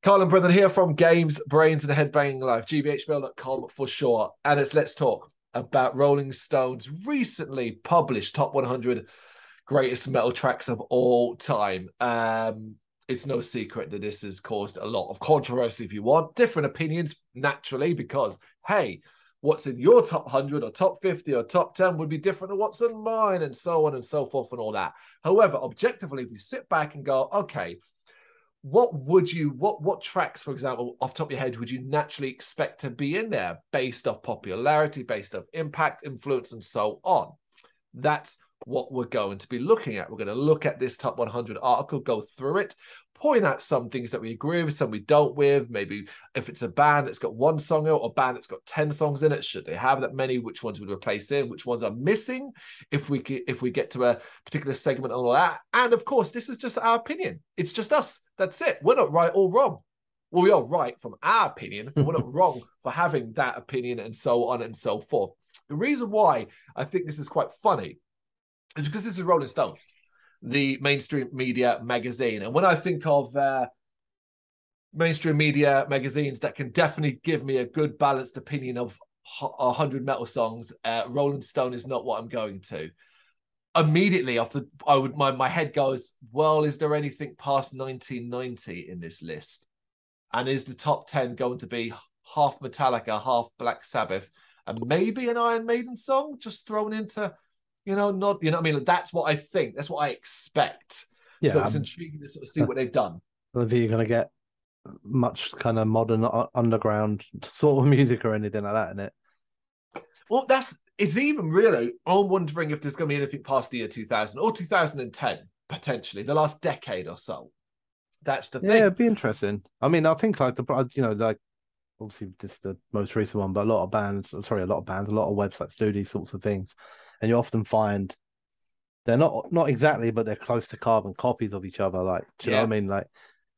Carl and Brendan here from Games, Brains, and a Head-Banging Life, gbhbl.com for sure. And let's talk about Rolling Stone's recently published top 100 greatest metal tracks of all time. It's no secret that this has caused a lot of controversy, if you want. Different opinions, naturally, because, hey, what's in your top 100 or top 50 or top 10 would be different than what's in mine, and so on and so forth and all that. However, objectively, if you sit back and go, okay, what tracks, for example, off the top of your head, would you naturally expect to be in there based off popularity, based off impact, influence, and so on? That's what we're going to be looking at. We're going to look at this top 100 article, go through it, point out some things that we agree with, some we don't with. Maybe if it's a band that's got one song in it or a band that's got 10 songs in it, should they have that many? Which ones would replace in? Which ones are missing? If we get to a particular segment and all that. And of course, this is just our opinion. It's just us. That's it. We're not right or wrong. Well, we are right from our opinion, but we're not wrong for having that opinion and so on and so forth. The reason why I think this is quite funny is because this is Rolling Stone, the mainstream media magazine. And when I think of mainstream media magazines that can definitely give me a good balanced opinion of 100 metal songs, Rolling Stone is not what I'm going to. Immediately my head goes, well, is there anything past 1990 in this list? And is the top 10 going to be half Metallica, half Black Sabbath, and maybe an Iron Maiden song just thrown into, not, what I mean? That's what I think. That's what I expect. Yeah, so it's intriguing to sort of see what they've done. I don't think you're going to get much kind of modern underground sort of music or anything like that in it. Well, it's even really, I'm wondering if there's going to be anything past the year 2000 or 2010, potentially, the last decade or so. That's the thing. Yeah, it'd be interesting. I mean, I think like obviously just the most recent one, but a lot of websites do these sorts of things, and you often find they're not exactly, but they're close to carbon copies of each other. Like, do you know what I mean? Like,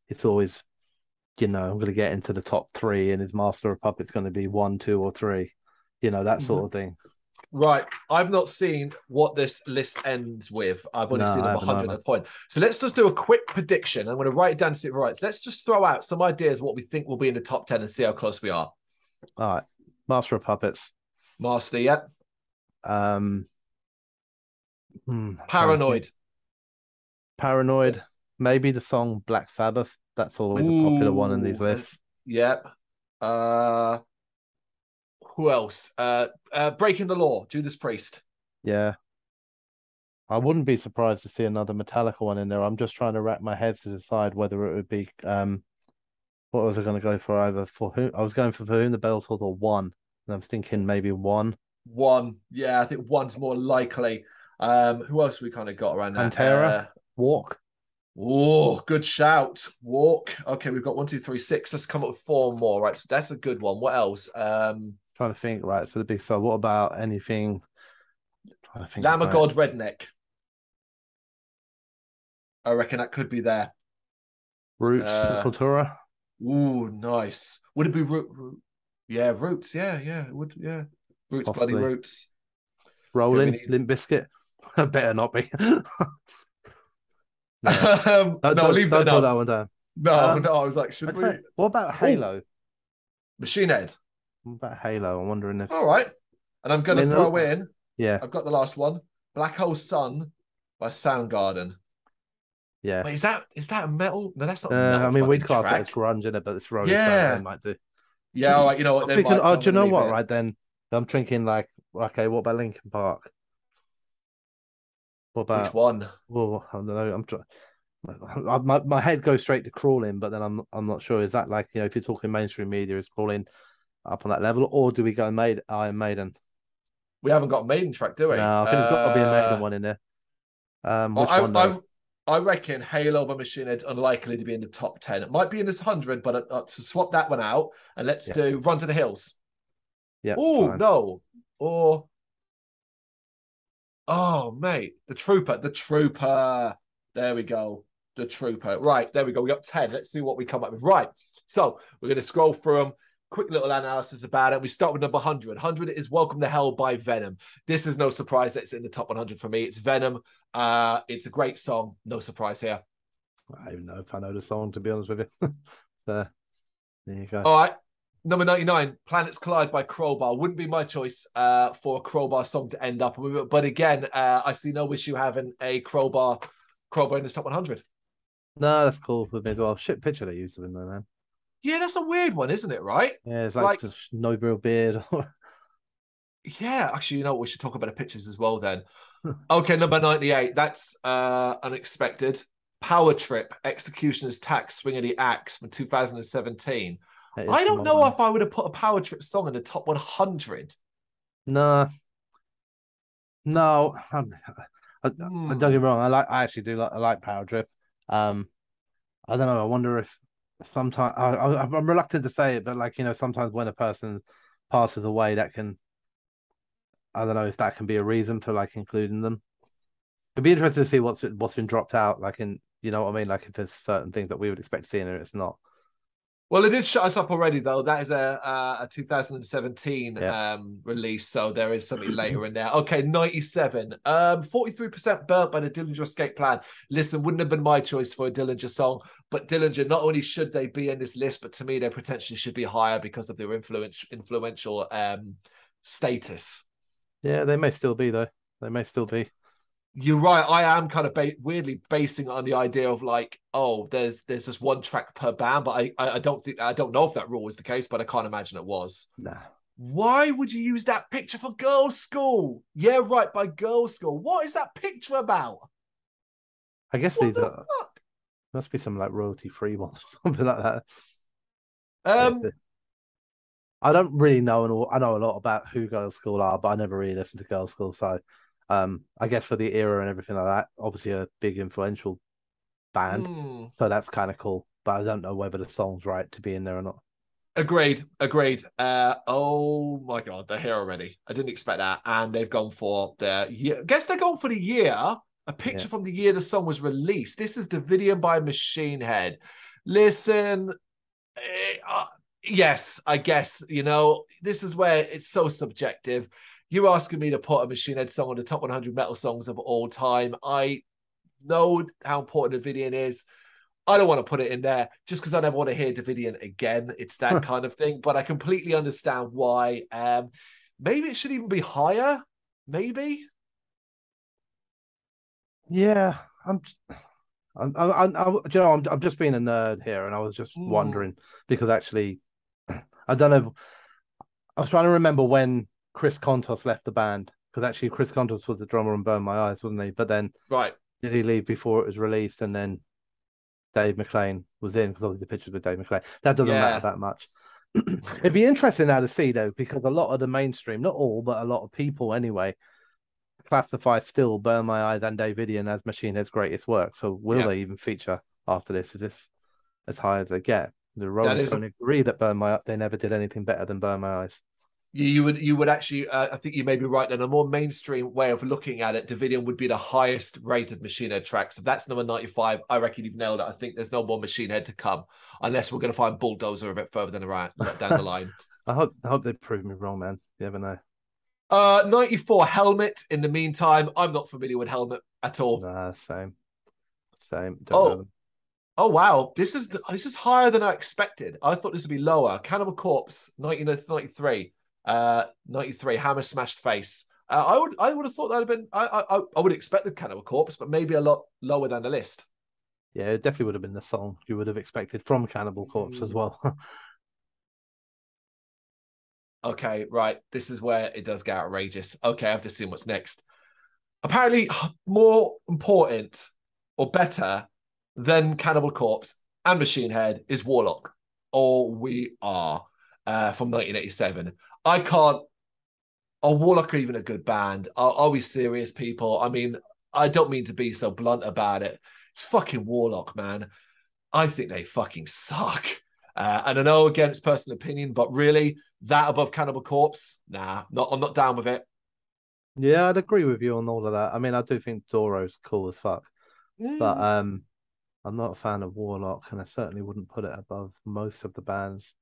it's always, I'm going to get into the top three, and his Master of Puppets going to be 1, 2, or 3, that sort of thing. Right. I've not seen what this list ends with. I've only seen 100 at a point. So let's just do a quick prediction. I'm going to write it down to see if it right. Let's just throw out some ideas of what we think will be in the top 10 and see how close we are. All right. Master of Puppets. Master, yeah. Paranoid. Maybe the song Black Sabbath. That's always a popular one in these lists. Yep. Who else? Breaking the Law, Judas Priest. Yeah. I wouldn't be surprised to see another Metallica one in there. I'm just trying to wrap my head to decide whether it would be what was I going to go for? Either for who I was going for whom the bell tolls or One. And I was thinking maybe One. Yeah, I think One's more likely. Who else we kind of got around that? Pantera, Walk. Oh, good shout. Walk. Okay, we've got 1, 2, 3, 6. Let's come up with 4 more. Right, so that's a good one. What else? Trying to think. Right, so what about anything? Trying to think. Lamb of God, Redneck. I reckon that could be there. Roots, Sepultura. Ooh, nice. Would it be Yeah, Roots. Yeah, it would. Yeah, Roots, Possibly. Bloody Roots. Rolling, Limp Bizkit. Better not be. No, leave that. Don't put that one down. No, I was like, should we? What about Halo? Ooh. Machine Head. What about Halo? I'm wondering if. All right, and I'm going to throw in. Yeah, I've got the last one. Black Hole Sun by Soundgarden. Yeah. Wait, is that a metal? No, that's not. I mean, we'd class it as grunge in it, but it's Rolling Stones. They might do. Yeah, all right. You know what? Do you know what? Right then, I'm thinking like, okay, what about Linkin Park? What about which one? Well, I don't know. I'm trying. My head goes straight to Crawling, but then I'm not sure. Is that like, if you're talking mainstream media, is Crawling up on that level, or do we go Iron Maiden? We haven't got a Maiden track, do we? No, I think there's got to be a Maiden one in there. Which one? Though? I reckon Halo by Machine Head's unlikely to be in the top 10. It might be in this 100, but to swap that one out, and let's do Run to the Hills. Yeah. Oh, no. Or, oh, mate, The Trooper. There we go. The Trooper. Right, there we go. We got 10. Let's see what we come up with. Right. So we're going to scroll through them. Quick little analysis about it. We start with number 100. 100 is Welcome to Hell by Venom. This is no surprise that it's in the top 100 for me. It's Venom. It's a great song. No surprise here. I don't even know if I know the song, to be honest with you. So there you go. All right. Number 99, Planets Collide by Crowbar. Wouldn't be my choice for a Crowbar song to end up with. But again, I see no issue having a Crowbar in this top 100. No, that's cool with me as well. Shit picture they used of him though, man. Yeah, that's a weird one, isn't it? Right? Yeah, it's like Like, just no real beard. yeah, actually, you know what? We should talk about the pictures as well then. Okay, number 98. That's unexpected. Power Trip, Executioner's Tax, Swing of the Axe from 2017. That is I the don't know one. if I would have put a Power Trip song in the top 100. No, no. I don't get me Hmm. wrong. I actually do like. I like Power Trip. Um, I don't know. I wonder if sometimes I'm reluctant to say it, but like sometimes when a person passes away, that can I don't know if that can be a reason for like including them. It'd be interesting to see what's been dropped out. Like in what I mean. Like if there's certain things that we would expect to see in it, it's not. Well, it did shut us up already, though. That is a 2017 Yeah. release, so there is something later in there. Okay, 97. 43% burnt by the Dillinger Escape Plan. Listen, wouldn't have been my choice for a Dillinger song, but Dillinger, not only should they be in this list, but to me, they potentially should be higher because of their influential status. Yeah, they may still be though. They may still be. You're right. I am kind of weirdly basing it on the idea of like, oh, there's just one track per band, but I don't know if that rule was the case, but I can't imagine it was. Nah. Why would you use that picture for Girls' School? Yeah, right, by Girls' School. What is that picture about? I guess What these the are fuck? must be some like royalty free ones or something like that. Um, I don't really know, and I know a lot about who Girls' School are, but I never really listened to Girls' School. So, I guess for the era and everything like that, obviously a big influential band. hmm. So that's kind of cool. But I don't know whether the song's right to be in there or not. Agreed, agreed. Oh my god, they're here already. I didn't expect that, and they've gone for the year. Guess they're going for the year. A Yeah, picture from the year the song was released. This is Davidian by Machine Head. Listen, uh, yes, I guess this is where it's so subjective. You're asking me to put a Machine Head song on the top 100 metal songs of all time. I know how important Davidian is. I don't want to put it in there just because I never want to hear Davidian again. It's that kind of thing, but I completely understand why. Maybe it should even be higher. Maybe. yeah. I'm just being a nerd here, and I was just Mm, wondering because actually, I don't know. I was trying to remember when Chris Kontos left the band because actually Chris Kontos was the drummer on Burn My Eyes, wasn't he? But then right. did he leave before it was released, and then Dave McLean was in because obviously the pictures with Dave McLean. That doesn't matter Yeah. that much. It'd be interesting now to see though, because a lot of the mainstream, not all, but a lot of people anyway, classify still Burn My Eyes and Davidian as Machine Head's greatest work. So will Yeah. they even feature after this? Is this as high as they get? The That Rolling is Stone agree that Burn My they never did anything better than Burn My Eyes. you would actually I think you may be right then. A more mainstream way of looking at it, Davidian would be the highest rated Machine Head track. So that's number 95. I reckon you've nailed it. I think there's no more Machine Head to come unless we're going to find Bulldozer a bit further down the line. I hope they prove me wrong, man. You never know. 94 Helmet. In the meantime, I'm not familiar with Helmet at all. Nah, same. Don't know Oh, them. oh wow. This is higher than I expected. I thought this would be lower. Cannibal Corpse, 1993. 93, Hammer Smashed Face. I would have thought that would have been I would expect the Cannibal Corpse, but maybe a lot lower than the list. Yeah, it definitely would have been the song you would have expected from Cannibal Corpse as Mm. well. Okay, right. This is where it does get outrageous. Okay, I have to see what's next. Apparently, more important or better than Cannibal Corpse and Machine Head is Warlock. Or We Are from 1987. I can't. Are Warlock even a good band? Are we serious, people? I mean, I don't mean to be so blunt about it. It's fucking Warlock, man. I think they fucking suck. And I know, again, it's personal opinion, but really, that above Cannibal Corpse, nah, I'm not down with it. Yeah, I'd agree with you on all of that. I mean, I do think Doro's cool as fuck, but Mm. I'm not a fan of Warlock, and I certainly wouldn't put it above most of the bands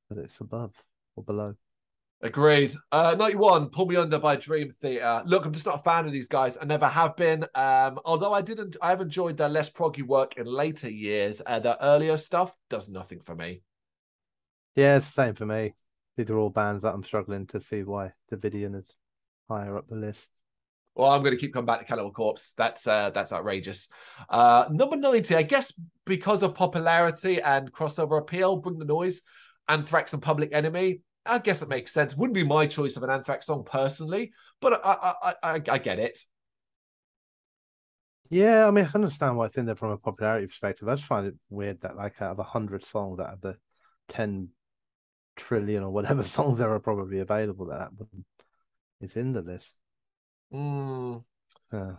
that it's above or below. Agreed. 91, Pull Me Under by Dream Theater. Look, I'm just not a fan of these guys. I never have been. Although I have enjoyed their less proggy work in later years. Their earlier stuff does nothing for me. Yeah, it's the same for me. These are all bands that I'm struggling to see why Davidian is higher up the list. Well, I'm going to keep coming back to Cannibal Corpse. That's outrageous. Number 90, I guess because of popularity and crossover appeal, Bring the Noise, Anthrax and Public Enemy. I guess it makes sense. Wouldn't be my choice of an Anthrax song personally, but I get it. Yeah, I mean, I understand why it's in there from a popularity perspective. I just find it weird that, like, out of 100 songs that have the 10 trillion or whatever songs there are probably available, that is in the list. 89.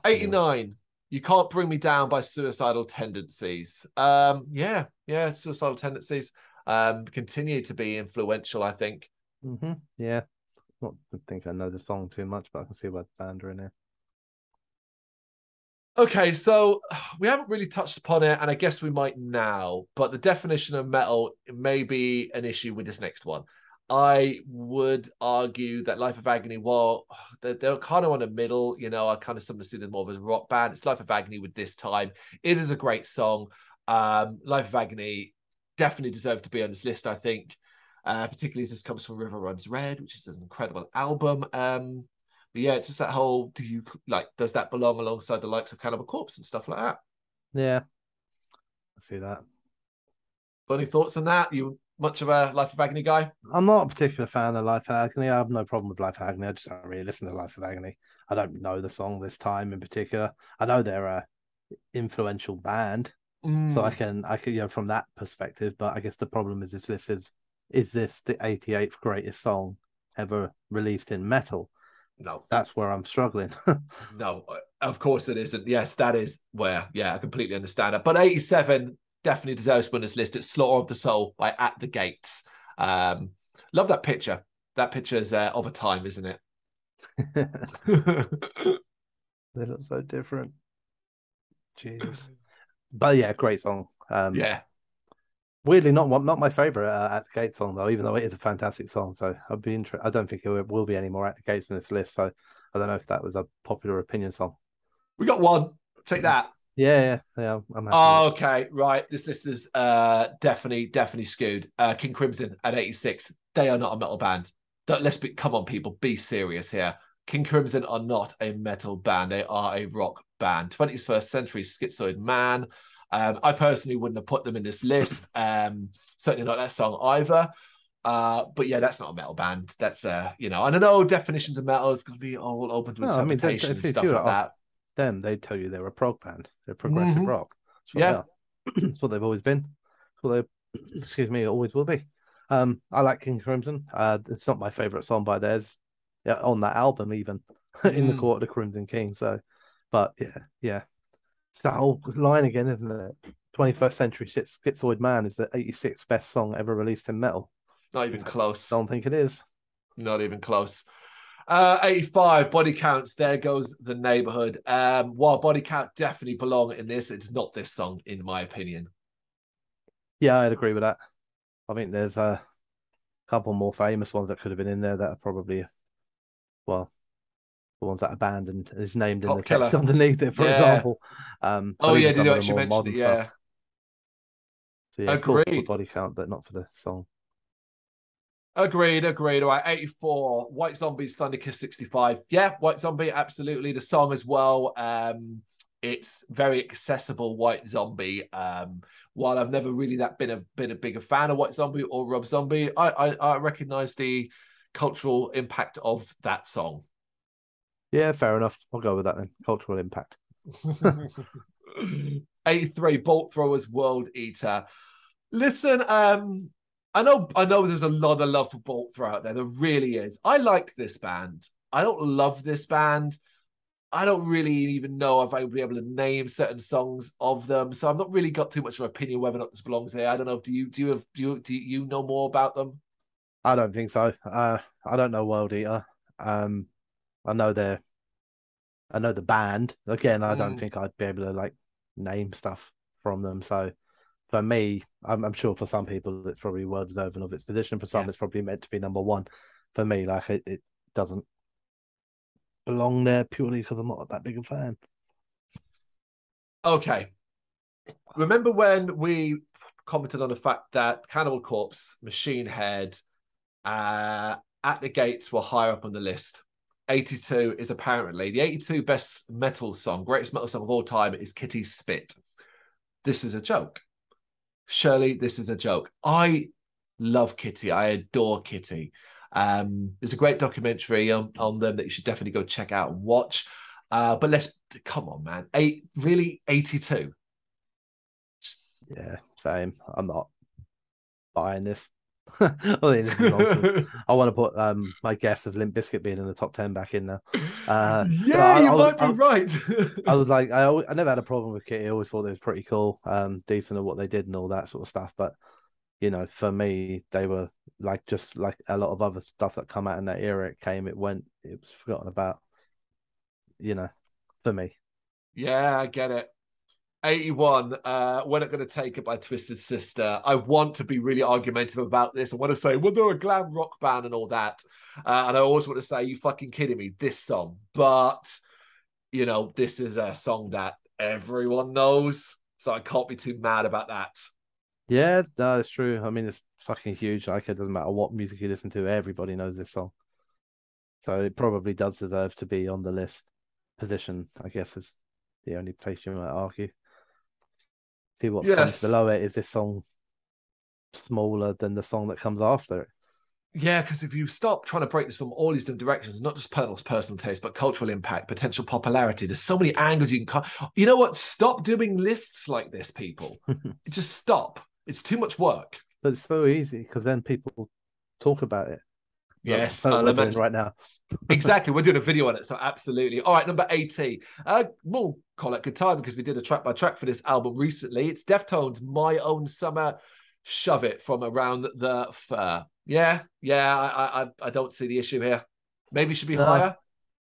Anyway. You Can't Bring Me Down by Suicidal Tendencies. Yeah, Suicidal Tendencies continue to be influential, I think. Yeah. I don't think I know the song too much, but I can see why the band are in there. Okay, so we haven't really touched upon it, and I guess we might now, but the definition of metal may be an issue with this next one. I would argue that Life of Agony, while they're kind of on the middle, I kind of sometimes see them more of a rock band. It's Life of Agony with This Time. It is a great song. Life of Agony definitely deserved to be on this list, I think, particularly as this comes from River Runs Red, which is an incredible album. But yeah, it's just that whole, does that belong alongside the likes of Cannibal Corpse and stuff like that? Yeah, I see that. Got any thoughts on that? You much of a Life of Agony guy? I'm not a particular fan of Life of Agony. I have no problem with Life of Agony. I just don't really listen to Life of Agony. I don't know the song This Time in particular. I know they're a influential band, so I can from that perspective. But I guess the problem is this is this the 88th greatest song ever released in metal? No, that's where I'm struggling. No, of course it isn't. Yes, that is where, I completely understand it. But 87 definitely deserves to be on this list. It's Slaughter of the Soul by At the Gates. Love that picture. That picture is of a time, isn't it? They look so different. Jesus. But yeah, great song. Yeah. Weirdly, not my favorite At the Gates song though, even though it is a fantastic song. So I'd be interested. I don't think it will be any more At the Gates in this list. So I don't know if that was a popular opinion song. We got one. Take that. Yeah. I'm happy. Oh, okay, right. This list is definitely skewed. King Crimson at 86. They are not a metal band. Come on, people, be serious here. King Crimson are not a metal band. They are a rock band. 21st century schizoid man. I personally wouldn't have put them in this list. Certainly not that song either. But yeah, that's not a metal band. That's and I know definitions of metal is going to be all open to interpretation and stuff like that. Them, they tell you they're a prog band. They're progressive rock. Yeah, that's what they've always been. That's what they, always will be. I like King Crimson. It's not my favorite song by theirs. Yeah, on that album even in the Court of the Crimson King. So, but yeah. It's that whole line again, isn't it? 21st century schizoid man is the 86th best song ever released in metal. Not even close. Don't think it is. Not even close. 85 Body Counts. There goes the neighborhood. While Body Count definitely belong in this, it's not this song, in my opinion. Yeah, I'd agree with that. I think there's a couple more famous ones that could have been in there that are probably, the ones that are banned and is named in the text underneath it, for example. Did you actually mention it? Yeah. Stuff. So yeah, agreed. Cool for Body Count, but not for the song. Agreed. All right, 84. White Zombie's Thunderkiss 65. Yeah, White Zombie, absolutely. The song as well. It's very accessible, White Zombie. While I've never really been a bigger fan of White Zombie or Rob Zombie, I recognize the cultural impact of that song. Yeah, fair enough. I'll go with that then. Cultural impact. 83, Bolt Throwers World Eater. Listen, I know there's a lot of love for Bolt Thrower out there. There really is. I like this band. I don't love this band. I don't really even know if I would be able to name certain songs of them. So I've not really got too much of an opinion whether or not this belongs here. I don't know. Do you know more about them? I don't think so. I don't know World Eater. I know the band. Again, I don't think I'd be able to name stuff from them. So for me, I'm sure for some people it's probably well deserving of its position. For some, it's probably meant to be number one. for me, like it doesn't belong there purely because I'm not that big a fan. Okay. Remember when we commented on the fact that Cannibal Corpse, Machine Head, At the Gates were higher up on the list? 82 is apparently the 82 best metal song, greatest metal song of all time is Kitty's Spit. This is a joke. Shirley, this is a joke. I love Kitty. I adore Kitty. There's a great documentary on them that you should definitely go check out and watch. But let's come on, man. Really 82. Yeah, same. I'm not buying this. I think this is nonsense. I want to put my guess of Limp Bizkit being in the top 10 back in there. Yeah, you might be right. I was like, I never had a problem with Kitty. I always thought it was pretty cool, decent at what they did and all that sort of stuff. But you know, for me, they were like just like a lot of other stuff that come out in that era. It came, it went, it was forgotten about. You know, for me. Yeah, I get it. 81, we're not going to take it by Twisted Sister. I want to be really argumentative about this. I want to say, well, they're a glam rock band and all that. And I always want to say, you fucking kidding me, this song. But, you know, this is a song that everyone knows. So I can't be too mad about that. Yeah, no, it's true. I mean, it's fucking huge. Like, it doesn't matter what music you listen to, everybody knows this song. So it probably does deserve to be on the list. Position, I guess, is the only place you might argue. See what's comes Yes. below it. Is this song smaller than the song that comes after it? Yeah, because if you stop trying to break this from all these different directions, not just personal taste, but cultural impact, potential popularity, there's so many angles you can. You know what? Stop doing lists like this, people. Just stop. It's too much work. But it's so easy because then people talk about it. Yes, Like we're doing right now. Exactly. We're doing a video on it. So absolutely. All right, number 80. We'll call it good time because we did a track by track for this album recently. It's Deftones' My Own Summer Shove It from Around the Fur. Yeah. I don't see the issue here. Maybe it should be higher.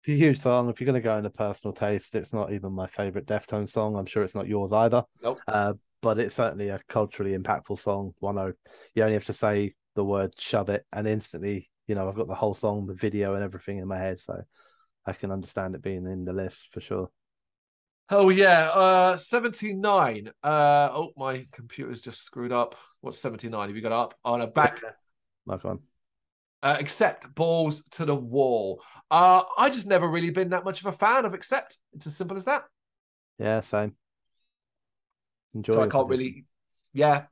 It's a huge song. If you're going to go into personal taste, it's not even my favorite Deftones song. I'm sure it's not yours either. Nope. But it's certainly a culturally impactful song. You only have to say the word "shove it" and instantly, you know, I've got the whole song, the video, and everything in my head, so I can understand it being in the list for sure. Oh yeah, 79. Oh, my computer's just screwed up. What's 79? Have you got it up? On a back. Like one. Accept, Balls to the Wall. I just never really been that much of a fan of Accept. It's as simple as that. Yeah, same. Enjoy. So I can't really. Yeah.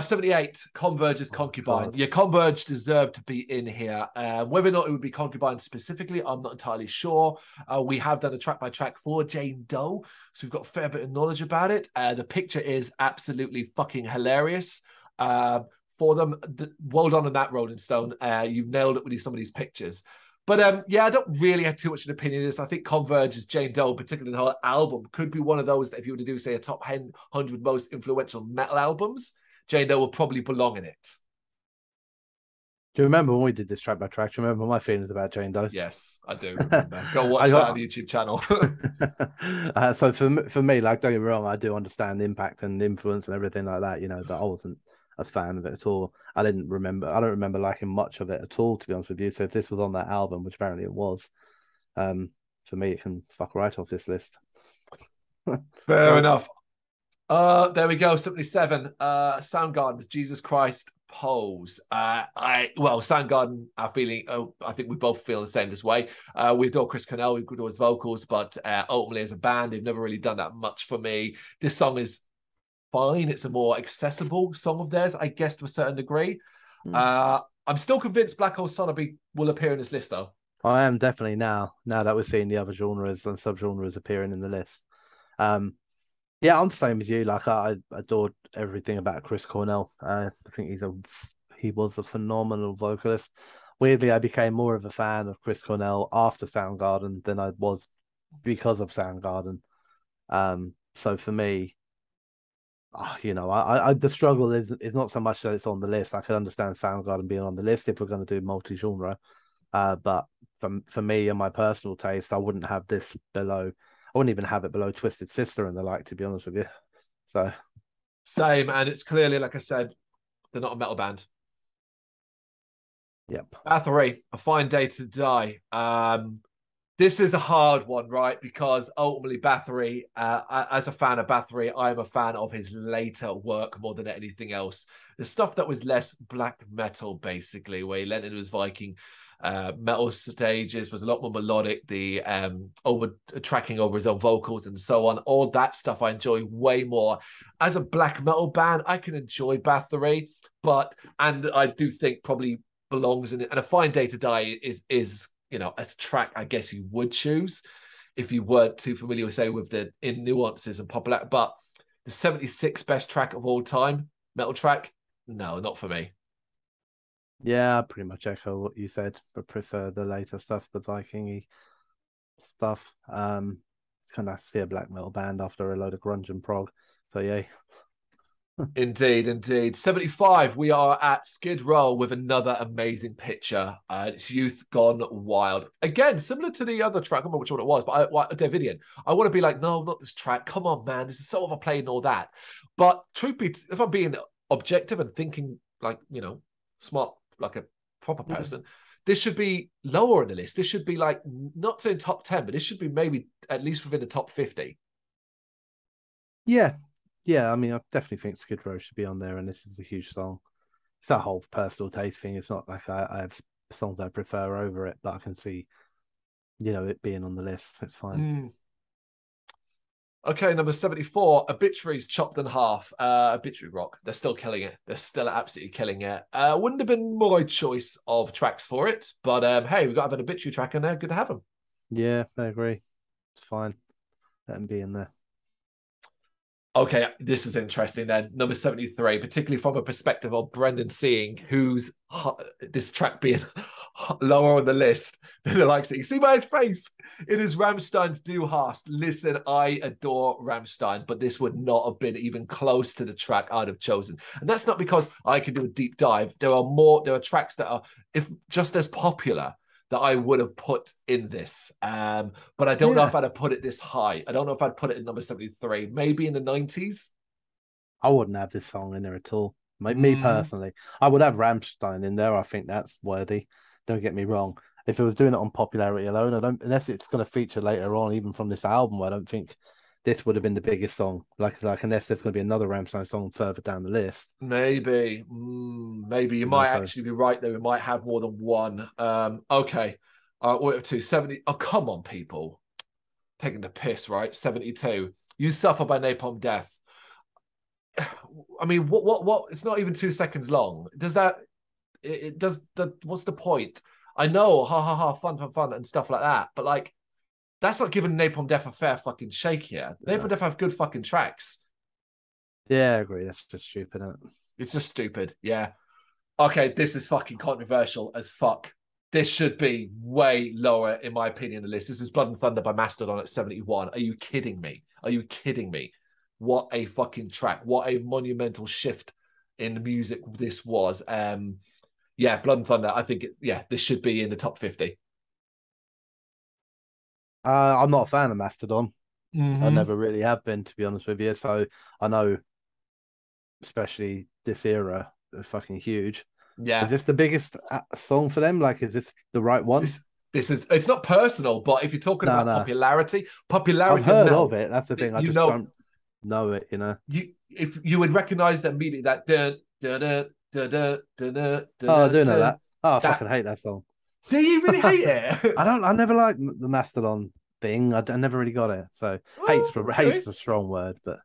78, Converge's Concubine. God. Yeah, Converge deserved to be in here. Whether or not it would be Concubine specifically, I'm not entirely sure. We have done a track by track for Jane Doe, so we've got a fair bit of knowledge about it. The picture is absolutely fucking hilarious. For them, well done on that, Rolling Stone. You've nailed it with some of these pictures. But yeah, I don't really have too much of an opinion on this. I think Converge's Jane Doe, particularly the whole album, could be one of those that if you were to do, say, a top 100 most influential metal albums, Jane Doe will probably belong in it. Do you remember when we did this track by track? Do you remember my feelings about Jane Doe? Yes, I do remember. Go watch that on the YouTube channel. So for me, like, don't get me wrong, I do understand impact and influence and everything like that, you know, but I wasn't a fan of it at all. I don't remember liking much of it at all, to be honest with you. So if this was on that album, which apparently it was, for me, it can fuck right off this list. Fair enough. There we go. 77. Soundgarden's Jesus Christ Pose. Soundgarden, I think we both feel the same this way. We adore Chris Cornell, we adore his vocals, but ultimately as a band, they've never really done that much for me. This song is fine. It's a more accessible song of theirs, I guess, to a certain degree. I'm still convinced Black Hole Sonoby will appear in this list, though. I am definitely now that we're seeing the other genres and subgenres appearing in the list. Yeah, I'm the same as you. Like, I adored everything about Chris Cornell. I think he was a phenomenal vocalist. Weirdly, I became more of a fan of Chris Cornell after Soundgarden than I was because of Soundgarden. So for me, you know, the struggle is not so much that it's on the list. I can understand Soundgarden being on the list if we're going to do multi-genre. But for me and my personal taste, I wouldn't have this below. I wouldn't even have it below Twisted Sister and the like, to be honest with you. So same, and it's clearly, like I said, they're not a metal band. Yep. Bathory, A Fine Day to Die. This is a hard one, right? Because ultimately, Bathory, as a fan of Bathory, I'm a fan of his later work more than anything else. The stuff that was less black metal, basically, where he lent into his Viking metal stages, was a lot more melodic. The over tracking over his own vocals and so on, all that stuff I enjoy way more. As a black metal band, I can enjoy Bathory, and I do think probably belongs in it. And A Fine Day to Die is a track I guess you would choose if you weren't too familiar with, say, with the in nuances and popular. But the 76th best track of all time, metal track, no, not for me. Yeah, I pretty much echo what you said, but prefer the later stuff, the Viking stuff. It's kind of nice to see a black metal band after a load of grunge and prog. So yeah. Indeed. 75, we are at Skid Row with another amazing picture. It's Youth Gone Wild. Again, similar to the other track, I don't remember which one it was, but Davidian. I want to be like, no, not this track. Come on, man. This is so overplayed and all that. But truth be, if I'm being objective and thinking like, smart, like a proper person, this should be lower on the list. This should be like, not saying top 10, but this should be maybe at least within the top 50. Yeah. Yeah, I mean, I definitely think Skid Row should be on there, and this is a huge song. It's a whole personal taste thing. It's not like I have songs I prefer over it, but I can see, it being on the list. It's fine. Okay, number 74, Obituaries Chopped in Half. Obituary Rock. They're still killing it. They're still absolutely killing it. Wouldn't have been my choice of tracks for it, but hey, we've got to have an Obituary track in there. Good to have them. Yeah, I agree. It's fine. Let them be in there. Okay, this is interesting then. Number 73, particularly from a perspective of Brendan seeing who's this track being lower on the list than the likes of. You see my face? It is Rammstein's Du hast. Listen, I adore Rammstein, but this would not have been even close to the track I'd have chosen. And that's not because I can do a deep dive. There are tracks that are if just as popular that I would have put in this. But I don't know if I'd have put it this high. I don't know if I'd put it in number 73, maybe in the 90s. I wouldn't have this song in there at all. Me personally, I would have Rammstein in there. I think that's worthy. Don't get me wrong. If it was doing it on popularity alone, unless it's going to feature later on, even from this album, I don't think this would have been the biggest song. Like unless there's going to be another Rammstein song further down the list. Maybe you might actually be right though. We might have more than one. Okay. We're up to 70. Oh, come on, people. Taking the piss, right? 72. You Suffer by Napalm Death. I mean, what? It's not even 2 seconds long. Does that? It does. What's the point? I know, fun, and stuff like that. But like, that's not giving Napalm Death a fair fucking shake here. Napalm Death have good fucking tracks. Yeah, I agree. That's just stupid, isn't it? It's just stupid. Yeah. Okay, this is fucking controversial as fuck. This should be way lower, in my opinion, the list. This is Blood and Thunder by Mastodon at 71. Are you kidding me? What a fucking track. What a monumental shift in the music this was. Yeah, Blood and Thunder, I think, this should be in the top 50. I'm not a fan of Mastodon. I never really have been, to be honest with you. So I know, especially this era, they're fucking huge. Yeah. Is this the biggest song for them? Like, is this the right one? This is, it's not personal, but if you're talking about popularity I've heard of it. That's the thing. I just don't know it, If you would recognize that immediately, that oh, I do know that. Oh, I fucking hate that song. Do you really hate it? I never liked the Mastodon thing. I never really got it. So hate's a strong word, but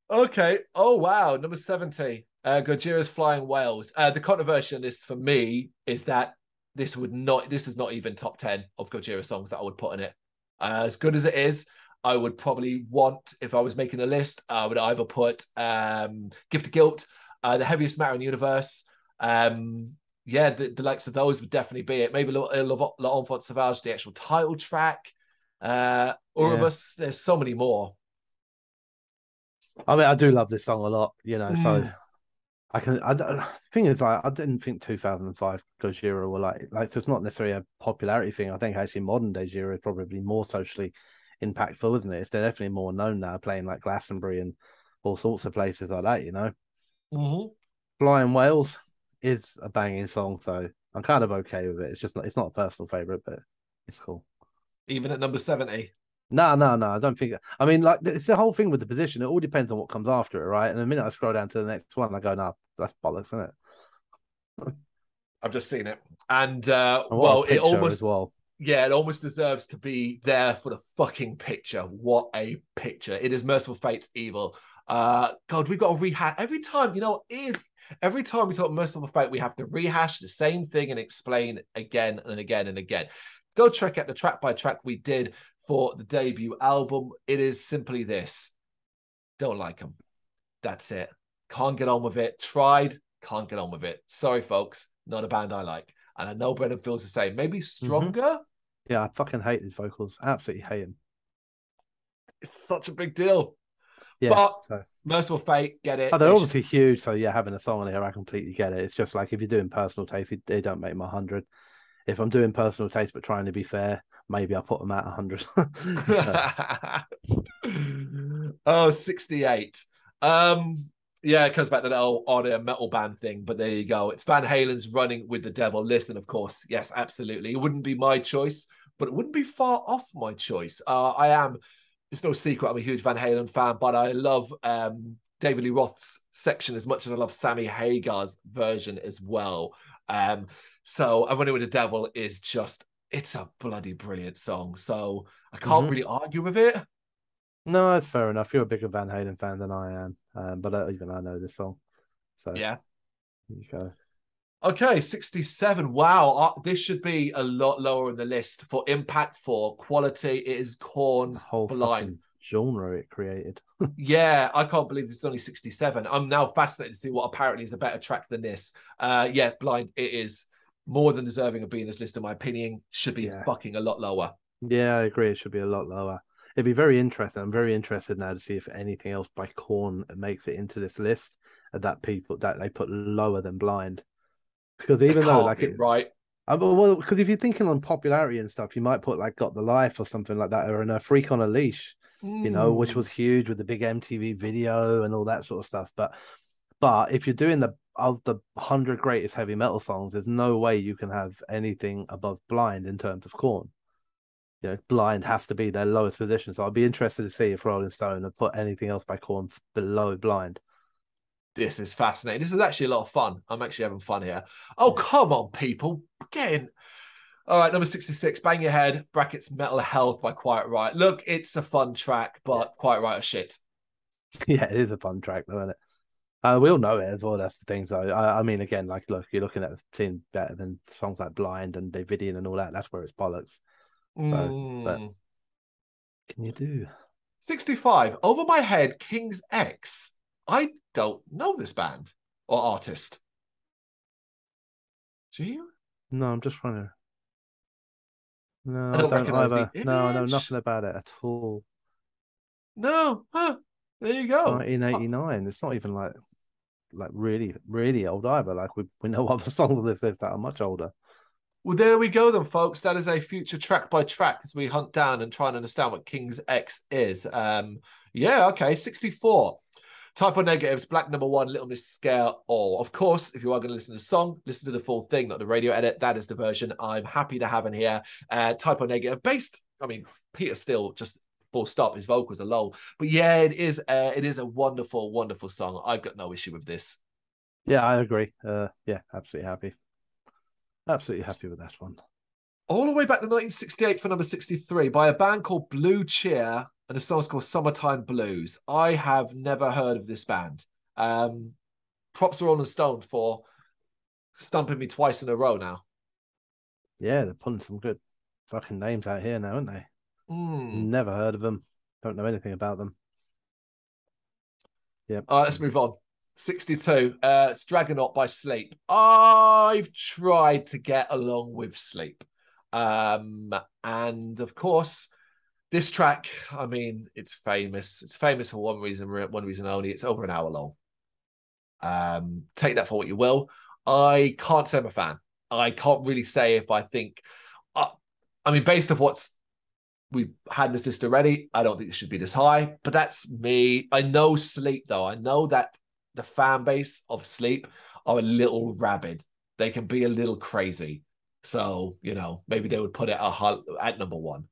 okay. Oh wow, number 70. Gojira's Flying Whales. The controversy on this for me is that this is not even top 10 of Gojira songs that I would put in it. As good as it is, I would probably want, if I was making a list, I would either put Gift of Guilt, The Heaviest Matter in the Universe. The likes of those would definitely be it. Maybe L'Enfant Sauvage, the actual title track. Urubus, there's so many more. I mean, I do love this song a lot, so the thing is, like, I didn't think 2005 Gojira were like, so it's not necessarily a popularity thing. I think actually modern day Jira is probably more socially impactful, isn't it? They're definitely more known now, playing like Glastonbury and all sorts of places like that, Mm-hmm. Flying Whales is a banging song, so I'm kind of okay with it. It's just not, it's not a personal favorite, but it's cool. Even at number 70. No. I don't think. I mean, like it's the whole thing with the position. It all depends on what comes after it, right? And the minute I scroll down to the next one, I go, "No, that's bollocks, isn't it?" I've just seen it. And And what a well, it picture as almost, well. yeah, it almost deserves to be there for the fucking picture. What a picture. It is Merciful Fate's Evil. God, we've got to rehash every time, every time we talk Merciful Fate, we have to rehash the same thing and explain again and again and again. Go check out the track by track we did for the debut album. It is simply this. Don't like them. That's it. Can't get on with it. Tried. Can't get on with it. Sorry, folks. Not a band I like. And I know Brendan feels the same. Maybe Stronger? Yeah, I fucking hate his vocals. Absolutely hate him. It's such a big deal. Yeah. But So. Merciful Fate, get it. Oh, they're obviously huge. So yeah, having a song on here, I completely get it. It's just like if you're doing personal taste, they don't make my 100. If I'm doing personal taste but trying to be fair, maybe I'll put them at 100. Oh, 68. Yeah, it comes back to that odd metal band thing, but there you go. It's Van Halen's Running with the Devil. Listen, of course, yes, absolutely. It wouldn't be my choice, but it wouldn't be far off my choice. It's no secret, I'm a huge Van Halen fan, but I love David Lee Roth's section as much as I love Sammy Hagar's version as well. So I'm Running with the Devil is just, it's a bloody brilliant song. So I can't really argue with it. No, that's fair enough. You're a bigger Van Halen fan than I am, but even I know this song. So yeah, there you go. Okay, 67. Wow, this should be a lot lower in the list for impact, for quality. It is Korn's The whole Blind. Genre it created. Yeah, I can't believe this is only 67. I'm now fascinated to see what apparently is a better track than this. Yeah, Blind, it is more than deserving of being this list, in my opinion. Should be fucking a lot lower. Yeah, I agree. It should be a lot lower. It'd be very interesting. I'm very interested now to see if anything else by Korn makes it into this list that they put lower than Blind. Because even though like it, right. well, because if you're thinking on popularity and stuff, you might put like Got the Life or something like that, or a Freak on a Leash, which was huge with the big MTV video and all that sort of stuff. But if you're doing the 100 greatest heavy metal songs, there's no way you can have anything above Blind in terms of Korn. Blind has to be their lowest position. So I'd be interested to see if Rolling Stone have put anything else by Korn below Blind. This is fascinating. This is actually a lot of fun. I'm actually having fun here. Oh, come on, people. Get in. All right, number 66, Bang Your Head, brackets Metal Health by Quiet Riot. Look, it's a fun track, but Quiet Riot are shit. Yeah, it is a fun track, though, isn't it? We all know it as well. That's the thing. So, I mean, again, like, look, you're looking at seeing better than songs like Blind and Davidian and all that. That's where it's bollocks. So, but can you do 65, Over My Head, King's X. I don't know this band or artist. Do you? No, I'm just trying to. No, I don't recognize either. the image. No, I know nothing about it at all. No, there you go. 1989. It's not even like really, really old either. Like we know other songs on this list that are much older. Well, there we go then, folks. That is a future track by track as we hunt down and try and understand what King's X is. Yeah, okay, 64. Type O Negatives, Black Number One, Little Miss Scare All. Of course, if you are going to listen to the song, listen to the full thing, not the radio edit. That is the version I'm happy to have in here. Type O Negative, based, I mean, Peter Steele, just full stop, his vocals are low. But yeah, it is a wonderful, wonderful song. I've got no issue with this. Yeah, I agree. Yeah, absolutely happy. Absolutely happy with that one. All the way back to 1968 for number 63 by a band called Blue Cheer, and the song's called Summertime Blues. I have never heard of this band. Props to Rolling Stone for stumping me twice in a row now. Yeah, they're putting some good fucking names out here now, aren't they? Never heard of them. Don't know anything about them. Yeah. Let's move on. 62. It's Dragonaut by Sleep. I've tried to get along with Sleep. And of course, this track, I mean, it's famous. It's famous for one reason only. It's over an hour long. Take that for what you will. I can't say I'm a fan. I can't really say if I think. I mean, based off what's we've had this list already, I don't think it should be this high. But that's me. I know Sleep though. I know that the fan base of Sleep are a little rabid. They can be a little crazy. So, maybe they would put it at number one.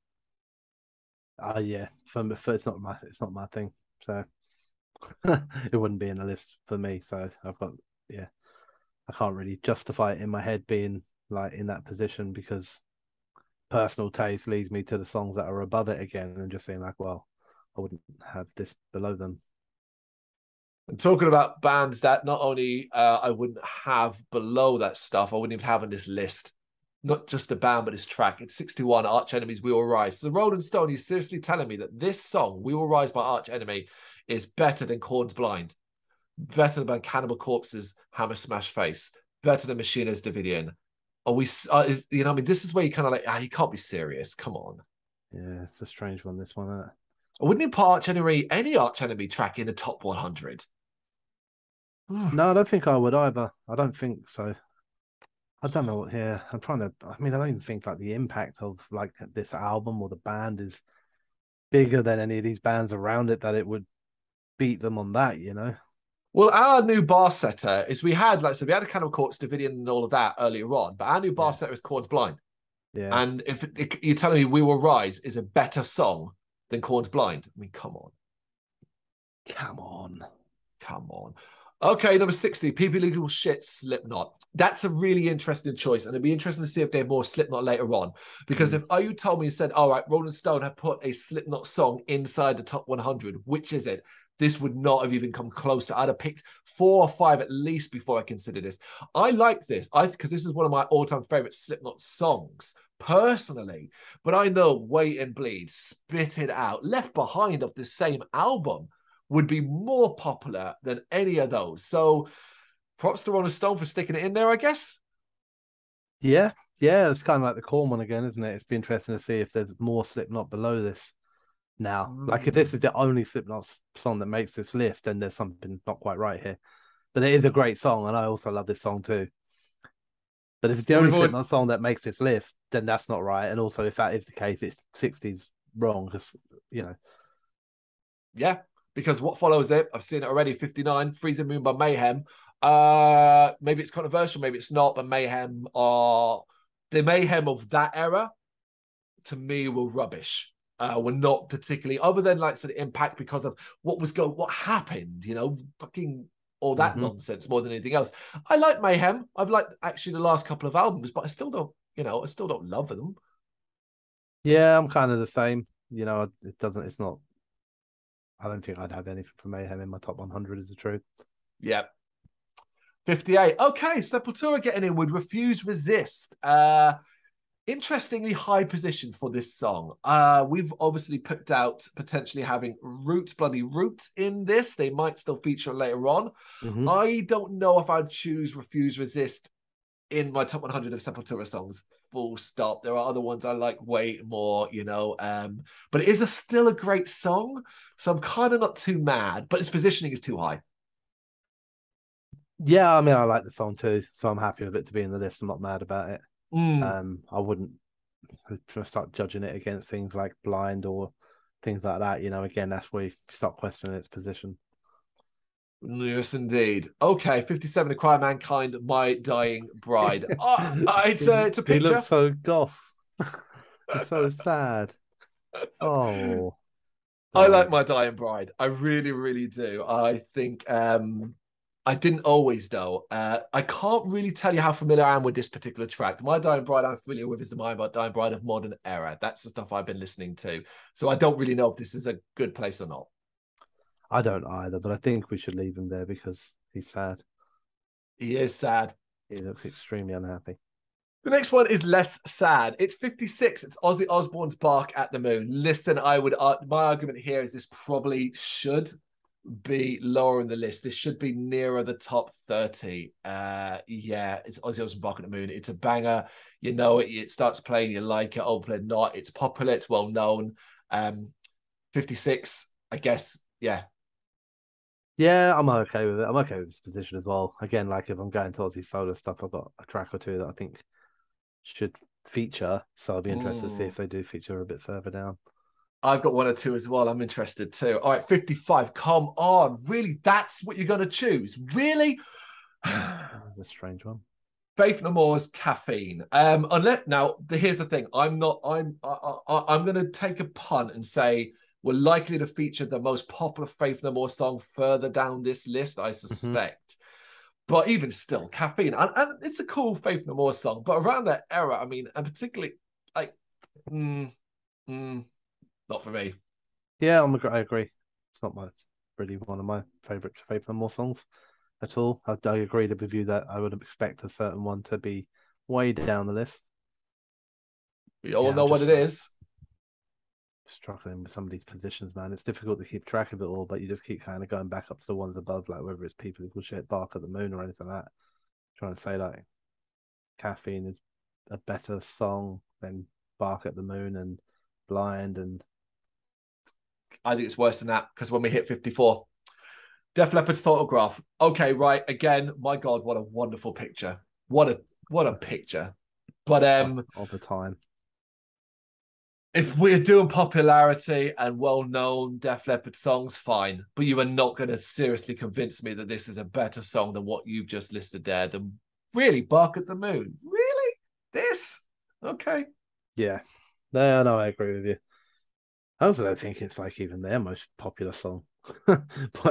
Yeah, for it's not my thing. So it wouldn't be in the list for me. So I can't really justify it in my head being like in that position because personal taste leads me to the songs that are above it again and just saying like, well, I wouldn't have this below them. And talking about bands that not only I wouldn't have below that stuff, I wouldn't even have on this list. Not just the band, but this track. It's 61, Arch Enemy's We Will Rise. So Rolling Stone, you're seriously telling me that this song, We Will Rise by Arch Enemy, is better than Korn's Blind, better than Cannibal Corpse's Hammer Smash Face, better than Machina's Davidian? Are we, this is where you kind of like, you can't be serious. Come on. Yeah, it's a strange one, this one, isn't it? I wouldn't even put any Arch Enemy track in the top 100. No, I don't think I would either. I don't think so. I don't know what here. I don't even think like the impact of like this album or the band is bigger than any of these bands around it that it would beat them on that, Well, our new bar setter is we had a Cannibal Corpse, Davidian, and all of that earlier on, but our new bar setter is Korn's Blind. Yeah. And if you're telling me We Will Rise is a better song than Korn's Blind, I mean, come on. Come on. Come on. Okay, number 60, People Equal Shit, Slipknot. That's a really interesting choice, and it'd be interesting to see if they have more Slipknot later on. Because if you told me and said, all right, Rolling Stone have put a Slipknot song inside the top 100, which is it? This would not have even come close to. I'd have picked 4 or 5 at least before I consider this. I like this, because this is one of my all-time favorite Slipknot songs, personally. But I know Wait and Bleed, Spit It Out, Left Behind of the same album would be more popular than any of those. So props to Rolling Stone for sticking it in there, I guess. Yeah, it's kind of like the Korn one again, isn't it? It's be interesting to see if there's more Slipknot below this now. Like if this is the only Slipknot song that makes this list, then there's something not quite right here. But it is a great song, and I also love this song too. But if it's the only Slipknot song that makes this list, then that's not right. And also, if that is the case, it's 60s wrong, because Yeah, because what follows it, I've seen it already, 59, Freezing Moon by Mayhem. Maybe it's controversial, maybe it's not, but Mayhem are the Mayhem of that era, to me, were rubbish. Were not particularly, other than like sort of impact because of what happened, fucking all that nonsense more than anything else. I like Mayhem. I've liked actually the last couple of albums, but I still don't love them. Yeah, I'm kind of the same. It's not. I don't think I'd have anything from Mayhem in my top 100, is the truth. Yeah. 58. Okay, Sepultura getting in with Refuse Resist. Interestingly high position for this song. We've obviously picked out potentially having Bloody Roots in this. They might still feature later on. I don't know if I'd choose Refuse Resist in my top 100 of Sepultura songs. Full stop. There are other ones I like way more, but it is still a great song. So I'm kind of not too mad, but its positioning is too high. Yeah, I mean, I like the song too, so I'm happy with it to be in the list. I'm not mad about it. I wouldn't start judging it against things like Blind or things like that. Again, that's where you start questioning its position. Yes, indeed. Okay, 57, To Cry Mankind, My Dying Bride. It's a picture. He looks so goth. It's so sad. Oh. I like My Dying Bride. I really, really do. I think I didn't always, though. I can't really tell you how familiar I am with this particular track. My Dying Bride I'm familiar with is the My Dying Bride of Modern Era. That's the stuff I've been listening to. So I don't really know if this is a good place or not. I don't either, but I think we should leave him there because he's sad. He is sad. He looks extremely unhappy. The next one is less sad. It's 56. It's Ozzy Osbourne's Bark at the Moon. Listen, my argument here is this probably should be lower in the list. This should be nearer the top 30. It's Ozzy Osbourne Bark at the Moon. It's a banger. You know it. It starts playing, you like it, hopefully not. It's popular, it's well known. 56, I guess, yeah. Yeah, I'm okay with it. I'm okay with his position as well. Again, like if I'm going to Ozzy solo stuff, I've got a track or two that I think should feature. So I'll be interested to see if they do feature a bit further down. I've got 1 or 2 as well. I'm interested too. All right, 55. Come on. Really? That's what you're going to choose? Really? That's a strange one. Faith No More's Caffeine. Unless now, here's the thing. I'm going to take a punt and say we're likely to feature the most popular Faith No More song further down this list, I suspect. But even still, Caffeine, and it's a cool Faith No More song. But around that era, I mean, and particularly like, not for me. Yeah, I agree. It's not really one of my favorite Faith No More songs at all. I agree with you that I would expect a certain one to be way down the list. We all know what it is. Struggling with some of these positions, man. It's difficult to keep track of it all, but you just keep kind of going back up to the ones above, like whether it's People Equal Shit, Bark at the Moon, or anything like that. Trying to say like Caffeine is a better song than Bark at the Moon and Blind, and I think it's worse than that, because when we hit 54, Def Leppard's Photograph. Okay, right. Again, my God, what a wonderful picture. What a picture. But all the time. If we're doing popularity and well-known Def Leppard songs, fine. But you are not going to seriously convince me that this is a better song than what you've just listed there. Than really, Bark at the Moon. Really? This? Okay. Yeah. No, I agree with you. I also don't think it's like even their most popular song by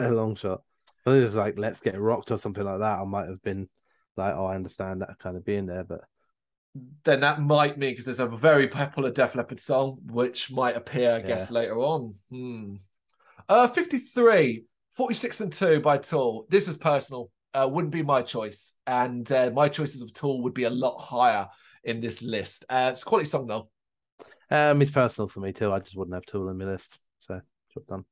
a long shot. I think it was like Let's Get Rocked or something like that. I might have been like, oh, I understand that kind of being there, but then that might mean, because there's a very popular Def Leppard song which might appear, I guess, later on. 53, 46 and 2 by Tool. This is personal. Wouldn't be my choice. And my choices of Tool would be a lot higher in this list. It's a quality song, though. It's personal for me, too. I just wouldn't have Tool on my list. So, job done.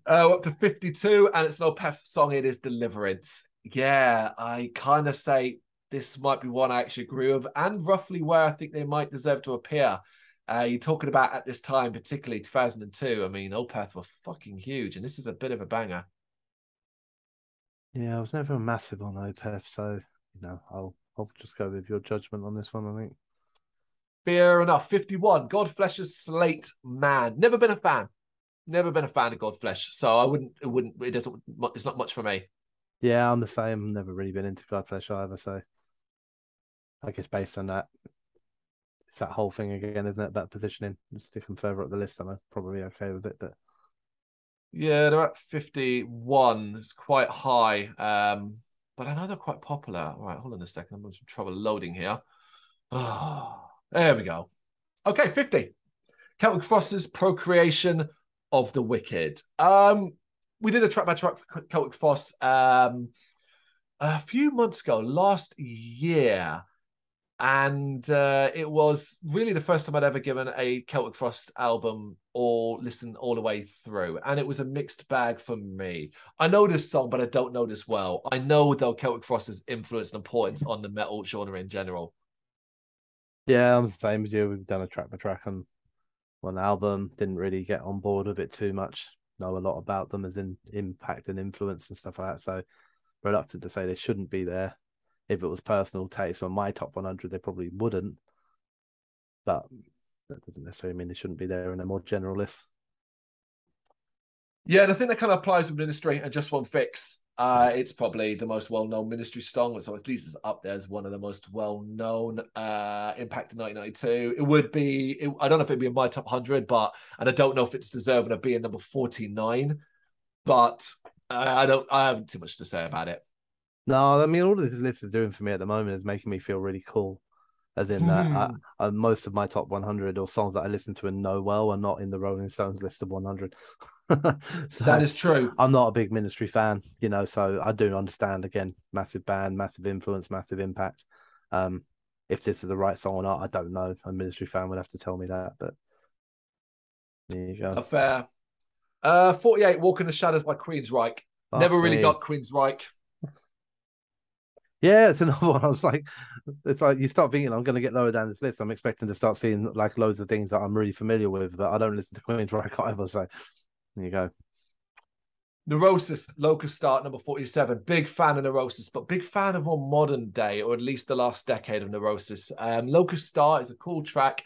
Up to 52, and it's an Opeth song. It is Deliverance. Yeah, I kind of say this might be one I actually agree with, and roughly where I think they might deserve to appear. You're talking about at this time, particularly 2002. I mean, Opeth were fucking huge, and this is a bit of a banger. Yeah, I was never massive on Opeth, so I'll just go with your judgment on this one. I think. Fair enough. 51. Godflesh's Slate Man. Never been a fan. Never been a fan of Godflesh, so it's not much for me. Yeah, I'm the same. Never really been into Godflesh either, so I guess based on that, it's that whole thing again, isn't it? That positioning, sticking further up the list, I'm probably okay with it. But yeah, they're at 51. It's quite high, but I know they're quite popular. All right, hold on a second. I'm having some trouble loading here. Oh, there we go. Okay, 50. Celtic Frost's Procreation of the Wicked. We did a track by track for Celtic Frost a few months ago, last year. And it was really the first time I'd ever given a Celtic Frost album or listened all the way through. And it was a mixed bag for me. I know this song, but I don't know this well. I know, though, Celtic Frost's influence and importance on the metal genre in general. yeah, I'm the same as you. We've done a track by track on one album. Didn't really get on board with it too much. Know a lot about them as in impact and influence and stuff like that. So reluctant to say they shouldn't be there. If it was personal taste on my top 100, they probably wouldn't. But that doesn't necessarily mean they shouldn't be there in a more general list. Yeah, and I think that kind of applies with Ministry and Just One Fix. It's probably the most well-known Ministry song, so at least it's up there as one of the most well-known. Impact in 1992. It would be. I don't know if it'd be in my top 100, and I don't know if it's deserving of being number 49. But I haven't too much to say about it. No, I mean, all this list is doing for me at the moment is making me feel really cool. As in that most of my top 100 or songs that I listen to and know well are not in the Rolling Stones list of 100. So that is true. I'm not a big Ministry fan, so I do understand, again, massive band, massive influence, massive impact. If this is the right song or not, I don't know. A Ministry fan would have to tell me that, but there you go. A fair. 48, Walk in the Shadows by Queensryche. Never really got Queensryche. Yeah, it's another one. It's like you start thinking I'm going to get lower down this list. I'm expecting to start seeing like loads of things that I'm really familiar with, but I don't listen to Queensryche either. So there you go. Neurosis, Locust Start, number 47. Big fan of Neurosis, but big fan of more modern day, or at least the last decade of Neurosis. Locust Start is a cool track.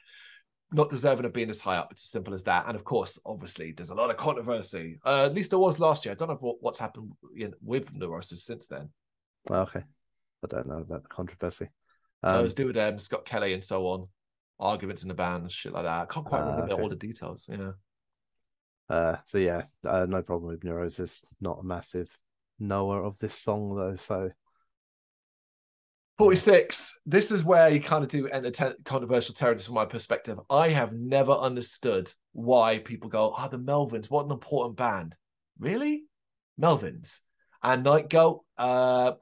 not deserving of being this high up. It's as simple as that. And of course, obviously, there's a lot of controversy. At least there was last year. I don't know what's happened with Neurosis since then. Okay. I don't know about the controversy. It's do with Scott Kelly and so on. Arguments in the band, shit like that. I can't quite remember all the details. So yeah, no problem with Neurosis. Not a massive knower of this song though. So 46. This is where you kind of do enter controversial territory from my perspective. I have never understood why people go, the Melvins, what an important band. Really? Melvins. And Night Goat, nah,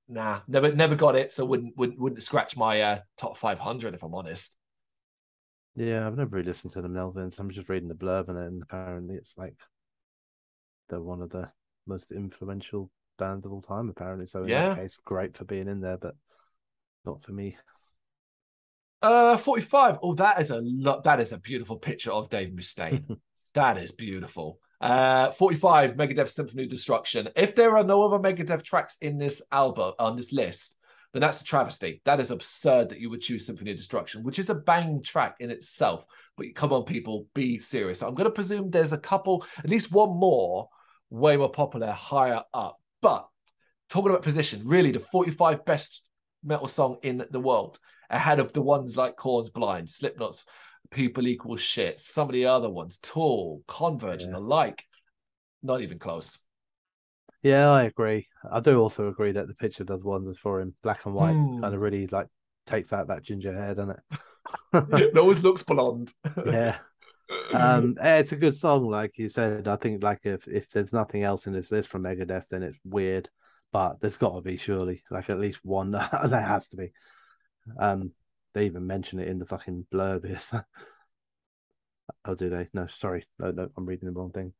never got it. So wouldn't scratch my top 500 if I'm honest. Yeah, I've never really listened to the Melvins. I'm just reading the blurb and apparently it's like they're one of the most influential bands of all time, apparently. So in that case, great for being in there, but not for me. 45. Oh, that is a beautiful picture of Dave Mustaine. That is beautiful. 45, Megadeth Symphony of Destruction. If there are no other Megadeth tracks in this album, on this list, then that's a travesty. That is absurd that you would choose Symphony of Destruction, which is a bang track in itself. But come on, people, be serious. I'm going to presume there's a couple, at least one more, way more popular, higher up. But talking about position, really the 45 best metal song in the world, ahead of the ones like Korn's Blind, Slipknot's People Equal Shit, some of the other ones, Tool, Converge, and the like. Not even close. Yeah, I agree. I do also agree that the picture does wonders for him. Black and white kind of really like takes out that ginger hair, doesn't it? It always looks blonde. Yeah. It's a good song, like you said. I think like if there's nothing else in this list from Megadeth, then it's weird. But there's got to be surely like at least one. There has to be. They even mention it in the fucking blurb here. Oh, do they? No, sorry. No, I'm reading the wrong thing.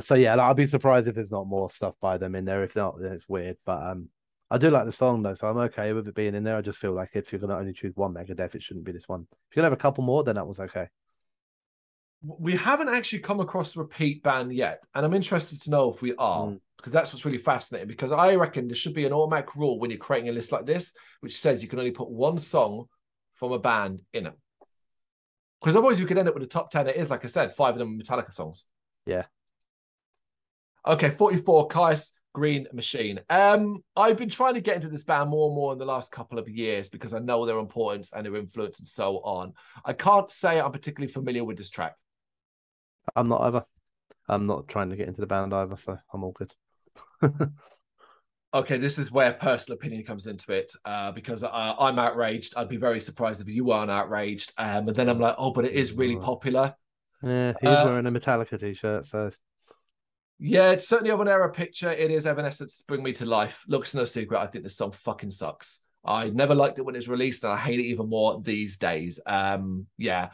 So yeah, like, I'll be surprised if there's not more stuff by them in there. If not, then it's weird. But I do like the song though, so I'm okay with it being in there. I just feel like if you're gonna only choose one Megadeth, it shouldn't be this one. If you could have a couple more, then that was okay. We haven't actually come across a repeat band yet, and I'm interested to know if we are, because that's what's really fascinating. Because I reckon there should be an automatic rule when you're creating a list like this, which says you can only put one song from a band in it. Because otherwise you could end up with a top 10. It is, like I said, 5 of them Metallica songs. Yeah. Okay, 44, Kyuss Green Machine. I've been trying to get into this band more and more in the last couple of years because I know their importance and their influence and so on. I can't say I'm particularly familiar with this track. I'm not either. I'm not trying to get into the band either, so I'm all good. Okay, this is where personal opinion comes into it because I'm outraged. I'd be very surprised if you weren't outraged. And then I'm like, but it is really popular. Yeah, he is wearing a Metallica t-shirt, so... Yeah, it's certainly of an era picture. It is Evanescence, Bring Me to Life. Looks no secret, I think this song fucking sucks. I never liked it when it was released, and I hate it even more these days. Yeah.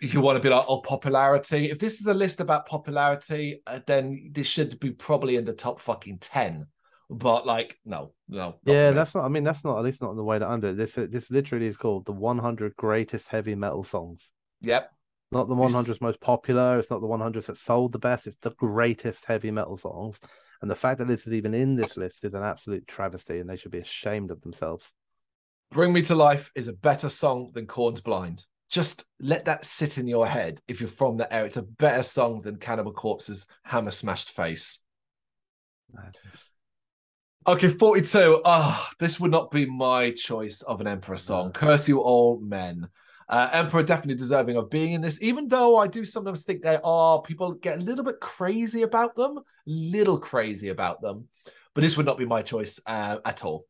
You want to be like, popularity. If this is a list about popularity, then this should be probably in the top fucking 10. But like, no. Yeah, that's not. I mean, that's not at least not in the way that I'm doing. This literally is called the 100 greatest heavy metal songs. Yep. Not the 100 most popular. It's not the 100 that sold the best. It's the greatest heavy metal songs. And the fact that this is even in this list is an absolute travesty, and they should be ashamed of themselves. Bring Me to Life is a better song than Korn's Blind. Just let that sit in your head if you're from that era. It's a better song than Cannibal Corpse's Hammer Smashed Face. Madness. Okay, 42. This would not be my choice of an Emperor song. Curse You All Men. Emperor definitely deserving of being in this, even though I do sometimes think there are people get a little bit crazy about them. But this would not be my choice at all.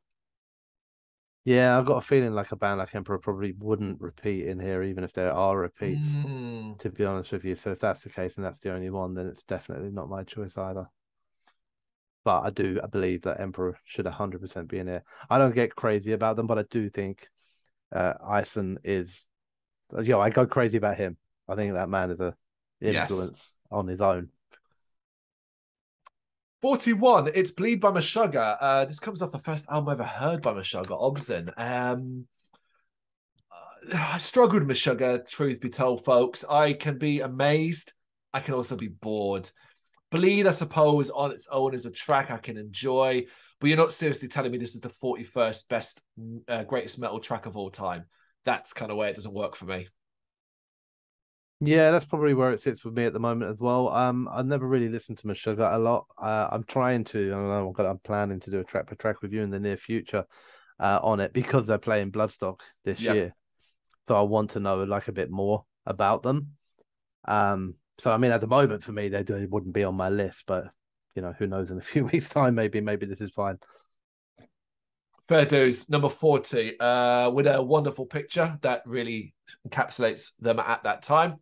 Yeah, I've got a feeling like a band like Emperor probably wouldn't repeat in here, even if there are repeats, to be honest with you. So if that's the case and that's the only one, then it's definitely not my choice either. But I believe that Emperor should 100% be in here. I don't get crazy about them, but I do think Ison is, I go crazy about him. I think that man is a influence on his own. 41, it's Bleed by Meshuggah. This comes off the first album I ever heard by Meshuggah, Obscene. I struggled with Meshuggah, truth be told, folks. I can be amazed. I can also be bored. Bleed, I suppose, on its own is a track I can enjoy, but you're not seriously telling me this is the 41st best, greatest metal track of all time. That's kind of where it doesn't work for me. Yeah, that's probably where it sits with me at the moment as well. I've never really listened to Meshuggah a lot. I'm trying to, I don't know, I'm planning to do a track per track review in the near future on it because they're playing Bloodstock this Yeah. year. So I want to know like a bit more about them. So I mean, at the moment for me, they wouldn't be on my list, but you know, who knows? In a few weeks' time, maybe this is fine. Fair dues, number 40, with a wonderful picture that really encapsulates them at that time.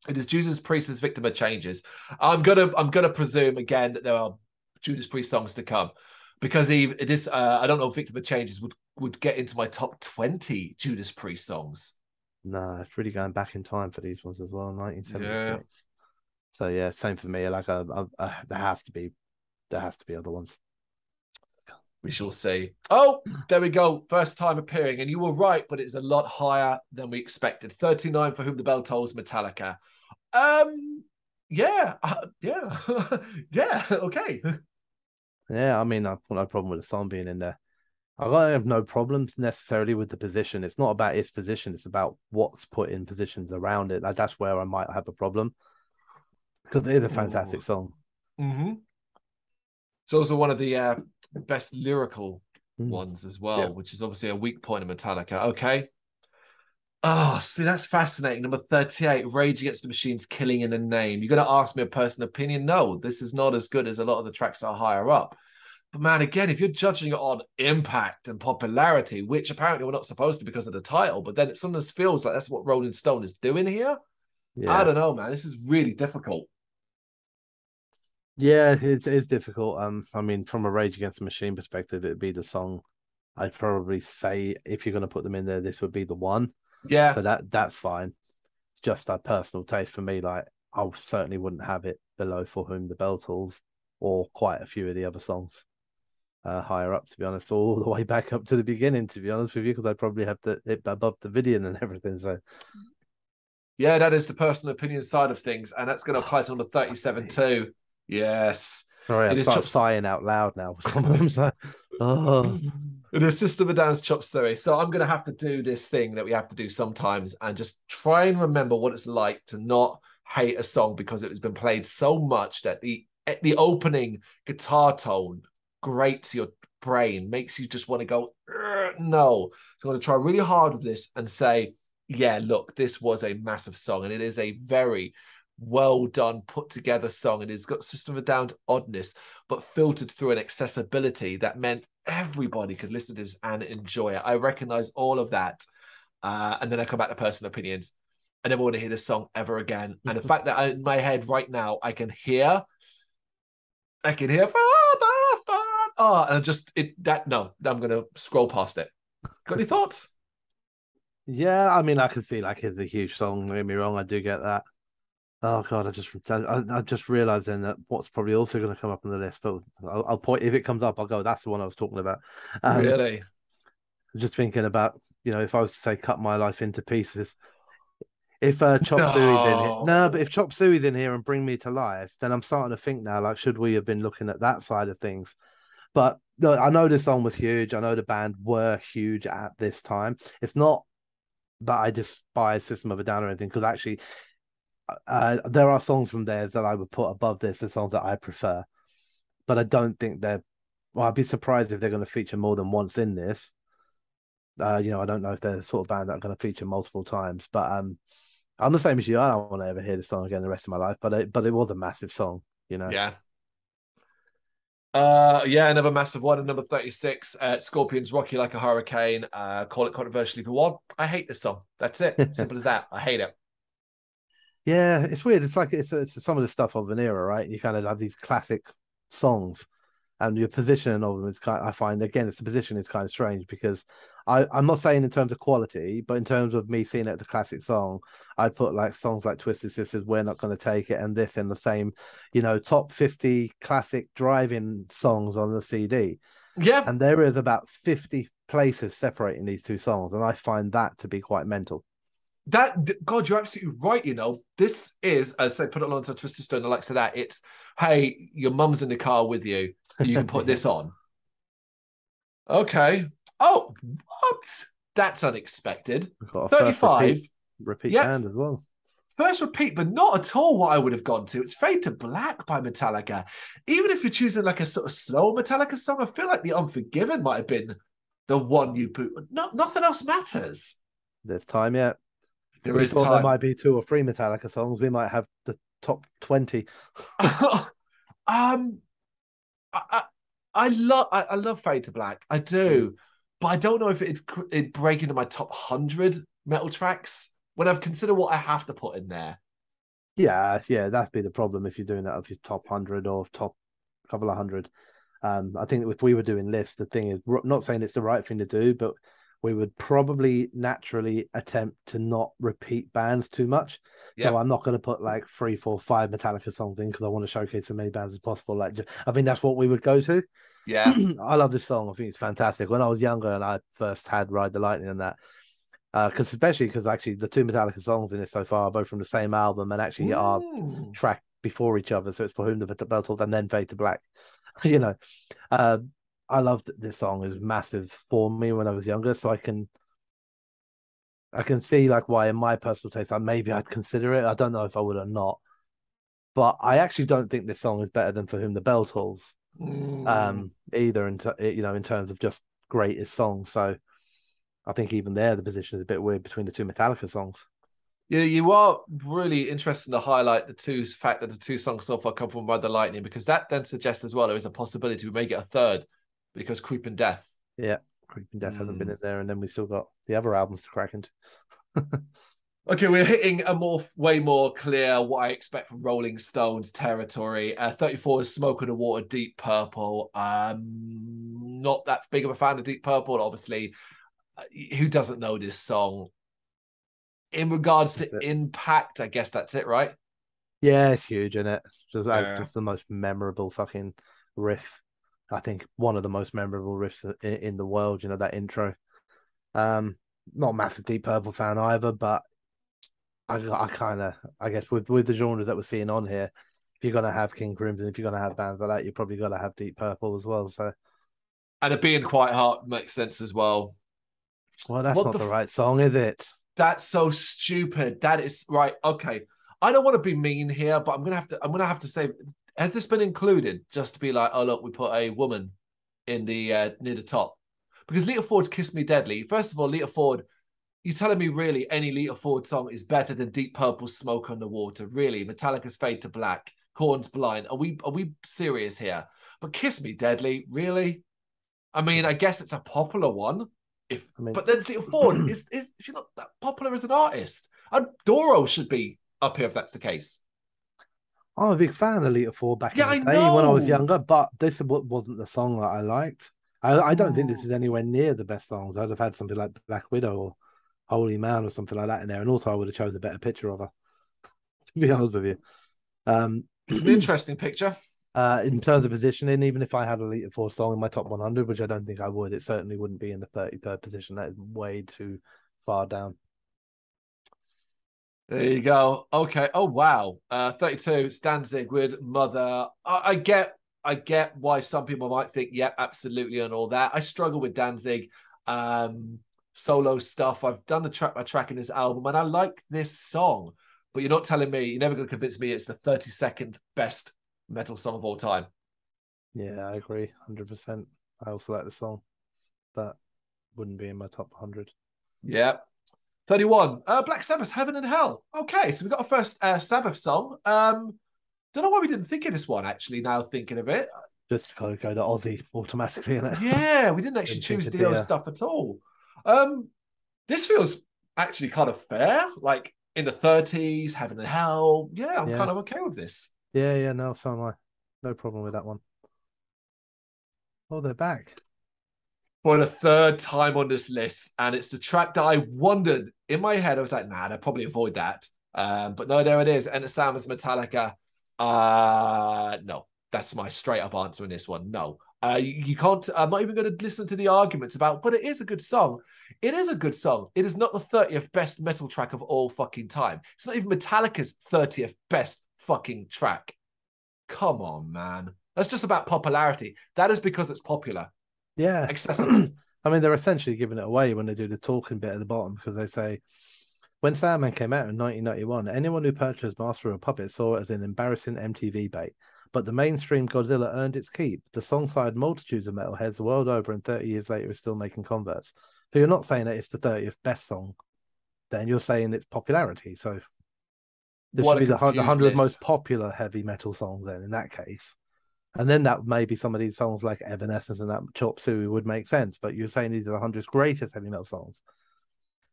It is Judas Priest's Victim of Changes. I'm gonna presume again that there are Judas Priest songs to come, because it is I don't know if Victim of Changes would get into my top 20 Judas Priest songs. No, it's really going back in time for these ones as well, Yeah, 1976. So yeah, same for me. Like, there has to be other ones. we shall see. Oh, there we go. First time appearing, and you were right, but it's a lot higher than we expected. 39 for Whom the Bell Tolls, Metallica. Yeah, yeah, yeah. Okay. Yeah, I mean, I've got no problem with the song being in there. I have no problems necessarily with the position. It's not about its position; it's about what's put in positions around it. Like, that's where I might have a problem because it is a Ooh. fantastic song. Mm-hmm. It's also one of the best lyrical Mm. ones as Yeah. well, which is obviously a weak point of Metallica. Okay. Oh, see, that's fascinating. Number 38, Rage Against the Machine's Killing in a Name. You're going to ask me a personal opinion? No, this is not as good as a lot of the tracks that are higher up. But man, again, if you're judging it on impact and popularity, which apparently we're not supposed to because of the title, but then it sometimes feels like that's what Rolling Stone is doing here. I Yeah. don't know, man. This is really difficult. Yeah, it's difficult. I mean, from a Rage Against the Machine perspective, it'd be the song I'd probably say if you're going to put them in there, this would be the one. Yeah. So that's fine. It's just a personal taste for me. Like, I certainly wouldn't have it below For Whom the Bell Tolls or quite a few of the other songs higher up, to be honest, all the way back up to the beginning, to be honest with you, because I'd probably have to hit above the Vidian and everything. So, Yeah, that is the personal opinion side of things. And that's going to apply to number fuck 37 me. too. Yes. Sorry, I It is start Chops. sighing out loud now for some of them. So, oh, It is System of a Down's Chop Suey. So I'm going to have to do this thing that we have to do sometimes and just try and remember what it's like to not hate a song because it has been played so much that the opening guitar tone grates your brain, makes you just want to go, no. So I'm going to try really hard with this and say, yeah, look, this was a massive song and it is a very well done, put together song. And it's got System of a Down's oddness, but filtered through an accessibility that meant everybody could listen to this and enjoy it. I recognize all of that. And then I come back to personal opinions. I never want to hear this song ever again. And the fact that in my head right now, I can hear, Father, Father. Oh, and I just, no, I'm going to scroll past it. Got any thoughts? yeah. I mean, I can see like it's a huge song. Don't get me wrong, I do get that. Oh God, I just realized then that what's probably also going to come up on the list, but I'll point if it comes up, I'll go. That's the one I was talking about. Um, Really? just thinking about if I was to say cut my life into pieces, if Chop Suey's in here, no, but No. if Chop Suey's in here and Bring Me to Life, then I'm starting to think now, like, should we have been looking at that side of things? But look, I know this song was huge. I know the band were huge at this time. It's not that I despise System of a Down or anything, because actually, there are songs from theirs that I would put above this, the songs that I prefer. But I don't think they're. Well, I'd be surprised if they're going to feature more than once in this. I don't know if they're the sort of band that are going to feature multiple times. But I'm the same as you. I don't want to ever hear this song again the rest of my life. But it was a massive song. Yeah. Yeah, another massive one. And number 36, Scorpions, Rocky Like a Hurricane. Call it controversial if you want. I hate this song. That's it. Simple as that. I hate it. Yeah, it's weird. It's like it's some of the stuff of an era, right? You kind of have these classic songs, and your positioning of them is kind. I find again, it's the position is kind of strange because I'm not saying in terms of quality, but in terms of me seeing it as a classic song, I'd put like songs like Twisted Sisters, We're Not Going to Take It, and this in the same, top 50 classic driving songs on the CD, Yeah, and there is about 50 places separating these two songs, and I find that to be quite mental. God, you're absolutely right. This is, as I say, put it onto Twisted Stone, the likes of that. It's, hey, your mum's in the car with you. You can put Yeah, this on. Okay. Oh, what? That's unexpected. we've got a first 35. repeat Yep. band as well. First repeat, but not at all what I would have gone to. It's Fade to Black by Metallica. Even if you're choosing like a sort of slow Metallica song, I feel like The Unforgiven might have been the one you put. No, nothing else matters. There's time yet. There We is thought there time. might be 2 or 3 Metallica songs. We might have the top 20. um, I love Fade to Black. I do, but I don't know if it'd break into my top 100 metal tracks when I've considered what I have to put in there. Yeah, that'd be the problem if you're doing that of your top 100 or top couple of hundred. I think if we were doing lists, the thing is, not saying it's the right thing to do, but we would probably naturally attempt to not repeat bands too much. So I'm not going to put like 3, 4, 5 Metallica songs in because I want to showcase as many bands as possible. Like, I think that's what we would go to. Yeah. I love this song. I think it's fantastic. When I was younger and I first had Ride the Lightning and that, because actually the 2 Metallica songs in it so far are both from the same album and actually are tracked before each other. So it's For Whom the Bell Tolls and then Fade to Black. You know, I loved this song. It was massive for me when I was younger. So I can see like why in my personal taste, maybe I'd consider it. I don't know if I would or not, but I actually don't think this song is better than For Whom the Bell Tolls. Either in terms of just greatest songs. So I think even there the position is a bit weird between the 2 Metallica songs. Yeah, you are really interested to highlight the fact that the 2 songs so far come from Ride the Lightning, because that then suggests as well there is a possibility we may get a third because Creeping Death. Yeah, Creeping Death hasn't been in there, and then we still got the other albums to crack into. Okay, we're hitting a way more clear what I expect from Rolling Stones territory. 34 is Smoke on the Water, Deep Purple. Not that big of a fan of Deep Purple, obviously. Who doesn't know this song? In regards to impact, I guess that's it, right? Yeah, it's huge, isn't it? Just the most memorable fucking riff. I think one of the most memorable riffs in the world, that intro. Not a massive Deep Purple fan either, but I guess with the genres that we're seeing on here, if you're gonna have King Crimson, if you're gonna have bands like that, you're probably gonna have Deep Purple as well. So, and it being quite hard makes sense as well. Well, that's not the right song, is it? That's so stupid. That is right. Okay, I don't want to be mean here, but I'm gonna have to say, has this been included just to be like, oh look, we put a woman in the near the top? Because Lita Ford's "Kiss Me Deadly." First of all, Lita Ford, you're telling me really any Lita Ford song is better than Deep Purple's "Smoke on the Water"? Really, Metallica's "Fade to Black," Korn's "Blind." Are we serious here? But "Kiss Me Deadly," really? I mean, I guess it's a popular one. But then Lita Ford is she not that popular as an artist? And Doro should be up here if that's the case. I'm a big fan of Lita Ford back in the day when I was younger, but this wasn't the song that I liked. I don't think this is anywhere near the best songs. I'd have had something like Black Widow or Holy Man or something like that in there, and also I would have chose a better picture of her. To be honest with you, it's an interesting picture. In terms of positioning, even if I had a Lita Ford song in my top 100, which I don't think I would, it certainly wouldn't be in the 33rd position. That is way too far down. There you go. Okay. Oh wow. 32. Danzig with Mother. I get why some people might think, yeah, absolutely, and all that. I struggle with Danzig solo stuff. I've done the track by track in this album, and I like this song. But you're not telling me, you're never going to convince me it's the 32nd best metal song of all time. Yeah, I agree 100%. I also like the song, but wouldn't be in my top 100. Yeah. 31. Black Sabbath's Heaven and Hell. Okay, so we got our first Sabbath song. Don't know why we didn't think of this one, actually, now thinking of it. Just go to Aussie automatically, innit? Yeah, we didn't actually choose the stuff at all. This feels actually kind of fair. Like in the 30s, Heaven and Hell. Yeah, I'm kind of okay with this. Yeah, no, so am I. No problem with that one. Oh, they're back. For the 3rd time on this list, and it's the track that I wondered in my head. I was like, nah, they'll probably avoid that. But no, there it is. And it sounds Metallica. No, that's my straight up answer in this one. No. You can't, I'm not even going to listen to the arguments about, but it is a good song. It is a good song. It is not the 30th best metal track of all fucking time. It's not even Metallica's 30th best fucking track. Come on, man. That's just about popularity. That is because it's popular. Yeah. Accessible. I mean, they're essentially giving it away when they do the talking bit at the bottom because they say, When Sandman came out in 1991, anyone who purchased Master of Puppets saw it as an embarrassing MTV bait. But the mainstream Godzilla earned its keep. The song sired multitudes of metalheads the world over, and 30 years later is still making converts. So you're not saying that it's the 30th best song, then you're saying its popularity. So this What should a be the confused 100 list. most popular heavy metal songs then, in that case. And then that maybe some of these songs like Evanescence and that Chop Suey would make sense. But you're saying these are the 100 greatest heavy metal songs.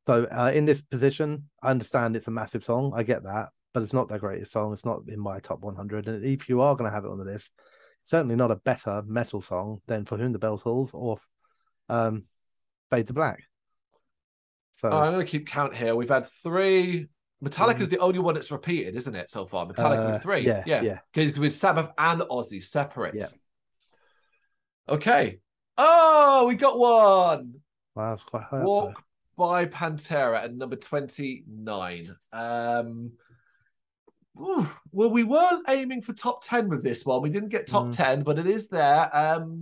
So in this position, I understand it's a massive song. I get that, but it's not their greatest song. It's not in my top 100. And if you are going to have it on the list, certainly not a better metal song than For Whom the Bell Tolls or Fade to Black. So I'm going to keep count here. We've had 3. Metallica's the only one that's repeated, isn't it, so far? Metallica with 3. Yeah. Because with Sabbath and Ozzy separate. Yeah. Okay. Oh, we got one. Wow, that's quite high Walk up, by Pantera at number 29. Well, we were aiming for top 10 with this one. We didn't get top 10, but it is there. Well,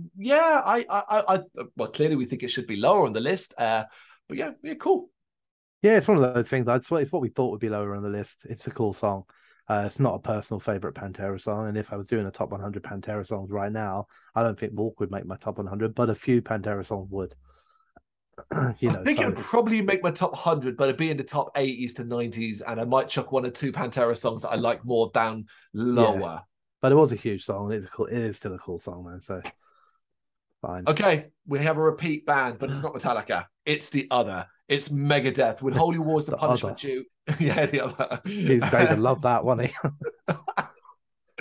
clearly we think it should be lower on the list. But yeah, cool. Yeah, it's one of those things. It's what we thought would be lower on the list. It's a cool song. It's not a personal favorite Pantera song. And if I was doing a top 100 Pantera songs right now, I don't think Walk would make my top 100, but a few Pantera songs would. I think it would probably make my top 100, but it'd be in the top 80s to 90s, and I might chuck 1 or 2 Pantera songs that I like more down lower. Yeah, but it was a huge song. It is still a cool song, man. So fine. Okay, we have a repeat band, but it's not Metallica. It's the other. It's Megadeth with Holy War's the Punishment Due. Yeah, the other. David loved that, wasn't he?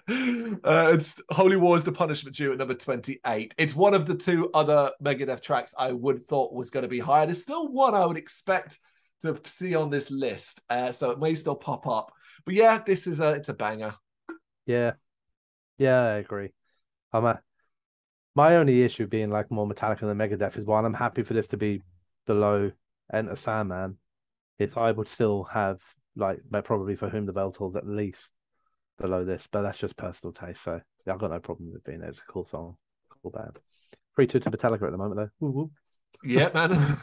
It's Holy War's the Punishment Due at number 28. It's one of the 2 other Megadeth tracks I would thought was going to be higher. There's still one I would expect to see on this list, so it may still pop up. But yeah, it's a banger. Yeah, I agree. My only issue being like more Metallica than Megadeth is while I'm happy for this to be below Enter Sandman, if I would still have like probably For Whom the Bell Tolls at least below this, but that's just personal taste. So yeah, I've got no problem with being there. It's a cool song, cool band. 3-2 to Metallica at the moment though. Woo woo. Yeah, man.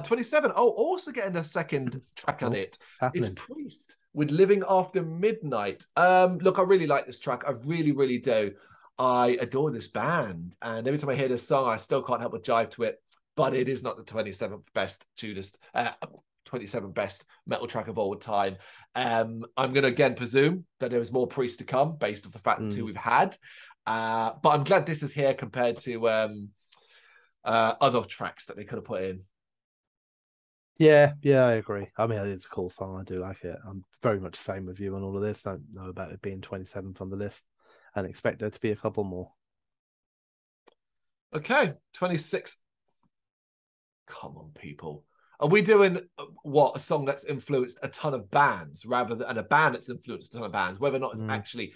27. Oh, also getting a second track on it. It's Priest with Living After Midnight. Look, I really like this track. I really, really do. I adore this band, and every time I hear this song, I still can't help but jive to it. But it is not the 27th best 27th best metal track of all time. I'm going to again presume that there is more Priest to come based off the fact that 2 we've had. But I'm glad this is here compared to other tracks that they could have put in. Yeah, I agree. I mean, it's a cool song. I do like it. I'm very much the same with you on all of this. I don't know about it being 27th on the list and expect there to be a couple more. Okay, 26. Come on, people. Are we doing a song that's influenced a ton of bands rather than a band that's influenced a ton of bands, whether or not it's actually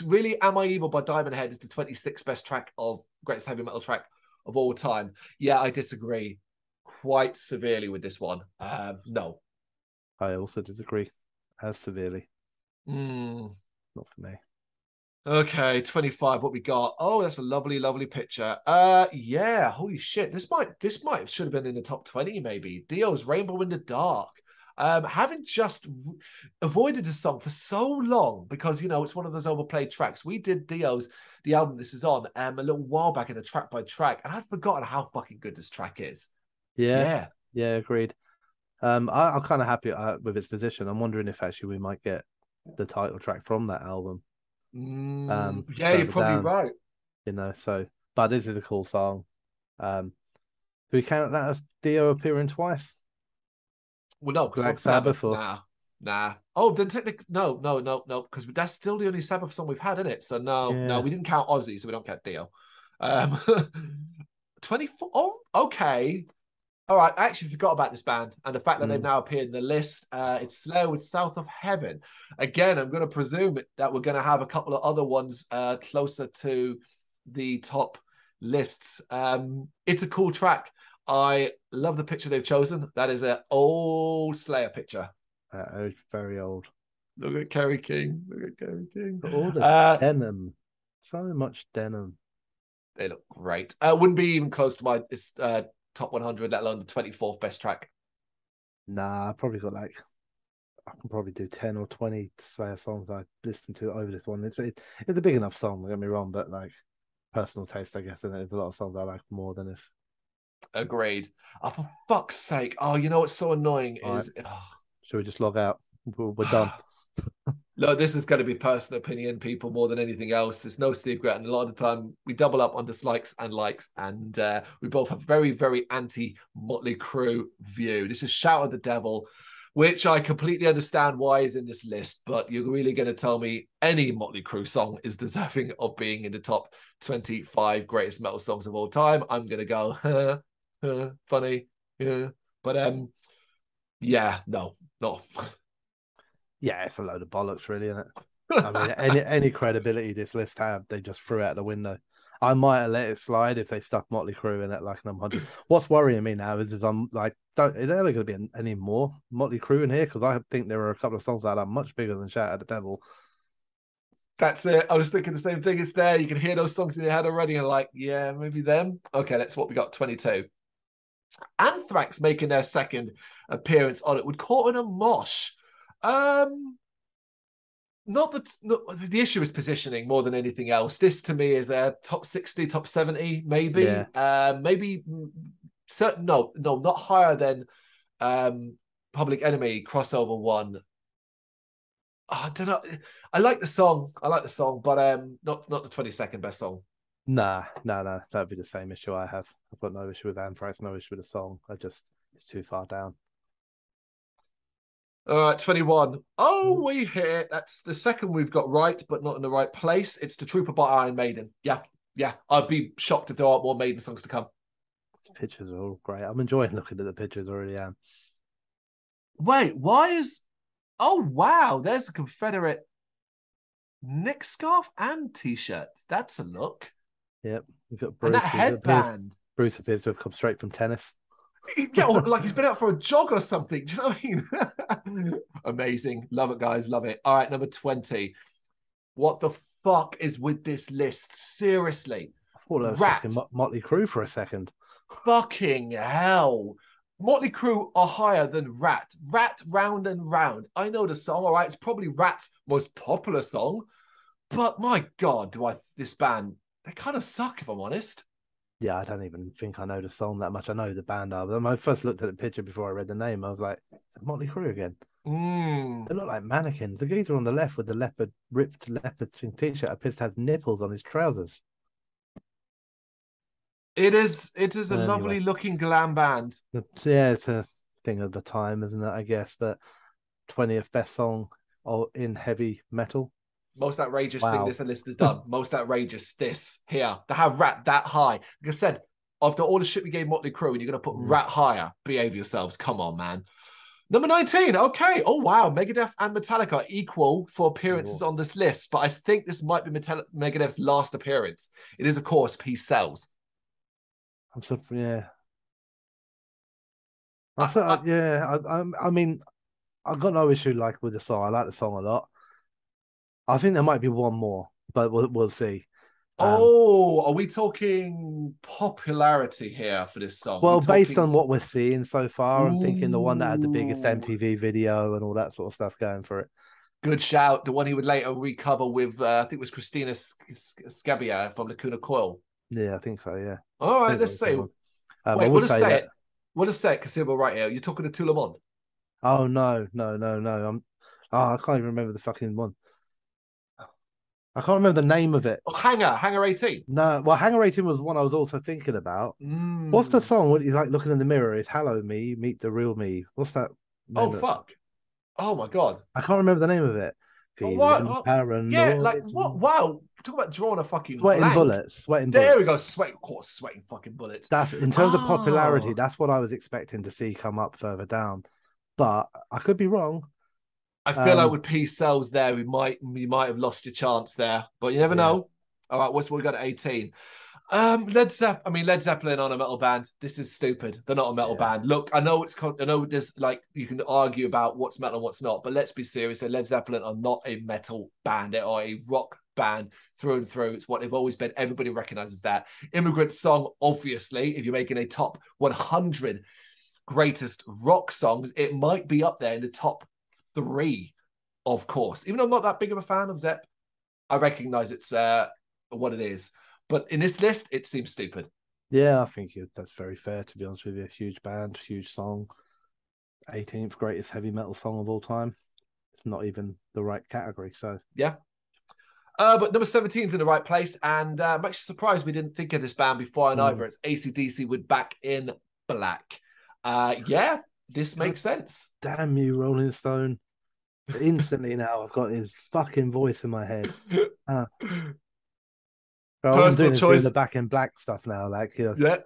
really Am I Evil by Diamond Head is the 26th best track of greatest heavy metal track of all time? Yeah, I disagree quite severely with this one. No. I also disagree as severely. Not for me. Okay, 25. What we got? Oh, that's a lovely, lovely picture. Yeah, holy shit. This should have been in the top 20, maybe. Dio's Rainbow in the Dark. Having just avoided the song for so long because it's one of those overplayed tracks. We did the album this is on, a little while back in a track by track, and I'd forgotten how fucking good this track is. Yeah, agreed. I'm kind of happy with its position. I'm wondering if actually we might get the title track from that album. Yeah, you're probably right. But this is a cool song. Do we count that as Dio appearing twice? Well, no, because Black Sabbath. Nah. Oh, then technically, no, because that's still the only Sabbath song we've had in it. So no, we didn't count Ozzy, so we don't count Dio. 24. Oh, okay. All right, I actually forgot about this band and the fact that they've now appeared in the list. It's Slayer with South of Heaven. Again, I'm going to presume that we're going to have a couple of other ones closer to the top lists. It's a cool track. I love the picture they've chosen. That is an old Slayer picture. It's very old. Look at Kerry King. All the denim. So much denim. They look great. Wouldn't be even close to my top 100, let alone the 24th best track. Nah, I probably got like I can probably do 10 or 20 Slayer songs I listened to over this one. It's a big enough song, don't get me wrong, but like personal taste, I guess, and there's a lot of songs I like more than this. Agreed. Oh, for fuck's sake. Oh, you know what's so annoying All right. is Should we just log out? We're done. look, this is going to be personal opinion, people, more than anything else. It's no secret. And a lot of the time we double up on dislikes and likes. And we both have very, very anti-Motley Crue view. This is Shout at the Devil, which I completely understand why is in this list. But you're really going to tell me any Motley Crue song is deserving of being in the top 25 greatest metal songs of all time. I'm going to go, funny. Yeah. But yeah, no. Yeah, it's a load of bollocks, really, isn't it? I mean, any credibility this list have, they just threw out the window. I might have let it slide if they stuck Motley Crue in it like an 100. What's worrying me now is I'm like, is there going to be any more Motley Crue in here? Because I think there are a couple of songs that are much bigger than Shout at the Devil. That's it. I was thinking the same thing. It's there. You can hear those songs in your head already and like, yeah, maybe them. Okay, that's what we got, 22. Anthrax making their second appearance on it would caught in a mosh. Not the issue is positioning more than anything else. This to me is a top 60, top 70, maybe. Yeah. Maybe certain no, not higher than Public Enemy crossover one. I don't know. I like the song, but not the 22nd best song. No, that'd be the same issue I have. I've got no issue with Anthrax, no issue with the song. It's too far down. All right, 21. Oh, we hit. That's the second we've got right, but not in the right place. It's The Trooper by Iron Maiden. Yeah. I'd be shocked if there aren't more Maiden songs to come. The pictures are all great. I'm enjoying looking at the pictures, I really am. Wait, why is... Oh, wow. There's a Confederate neck scarf and T-shirt. That's a look. Yep. You've got Bruce. And that headband. Bruce appears to have come straight from tennis. Yeah, like he's been out for a jog or something. Do you know what I mean? Amazing. Love it, guys. Love it. All right, number 20. What the fuck is with this list? Seriously. I thought that was fucking Motley Crue for a second. Fucking hell. Motley Crue are higher than Rat. Rat, Round and Round. I know the song, all right? It's probably Rat's most popular song. But my God, this band, they kind of suck, if I'm honest. Yeah, I don't even think I know the song that much. I know the band are. But when I first looked at the picture before I read the name, I was like, is it Motley Crue again? They look like mannequins. The geezer on the left with the ripped leopard t-shirt appears to have nipples on his trousers. It is a lovely looking glam band. Yeah, it's a thing of the time, isn't it? I guess. But 20th best song in heavy metal. Most outrageous thing this list has done. Most outrageous, this here. To have Rat that high. Like I said, after all the shit we gave Motley Crue, and you're going to put Rat higher. Behave yourselves. Come on, man. Number 19. Okay. Oh, wow. Megadeth and Metallica are equal for appearances on this list. But I think this might be Megadeth's last appearance. It is, of course, Peace Sells. I'm so, yeah. I mean, I've got no issue with the song. I like the song a lot. I think there might be one more, but we'll see. Are we talking popularity here for this song? Well, based on what we're seeing so far, I'm thinking the one that had the biggest MTV video and all that sort of stuff going for it. Good shout. The one he would later recover with, I think it was Christina Scabia from Lacuna Coil. Yeah, I think so, yeah. All right, let's see. Wait, we'll just say it. We'll just say it because we're right here. You're talking to Toulamont. Oh, no. I can't even remember the fucking one. I can't remember the name of it. Oh, Hangar 18. No, well, Hangar 18 was one I was also thinking about. What's the song? He's like looking in the mirror. It's Hello Me, Meet the Real Me. What's that? Oh, fuck. Oh, my God. I can't remember the name of it. Paranoid. Yeah, like, what? Wow. Talk about drawing a fucking Sweating Bullets. There we go. Sweating fucking bullets. That's in terms of popularity. That's what I was expecting to see come up further down, but I could be wrong. I feel like with Peace Sells there, we might have lost your chance there, but you never know. All right, what's we got at 18? Led Zeppelin on a metal band. This is stupid. They're not a metal band. Look, I know there's like you can argue about what's metal and what's not, but let's be serious. Led Zeppelin are not a metal band. They are a rock band through and through. It's what they've always been. Everybody recognizes that. Immigrant Song, obviously, if you're making a top 100 greatest rock songs, it might be up there in the top 3, of course. Even though I'm not that big of a fan of Zepp, I recognize it's what it is. But in this list, it seems stupid. Yeah, I think that's very fair, to be honest with you. Huge band, huge song. 18th greatest heavy metal song of all time. It's not even the right category. So, yeah. But number 17 is in the right place. And I'm actually surprised we didn't think of this band before. And either it's AC/DC with Back in Black. Yeah, this makes sense. Damn you, Rolling Stone. Instantly now I've got his fucking voice in my head. All I'm doing is doing the Back in Black stuff now. Like, yeah.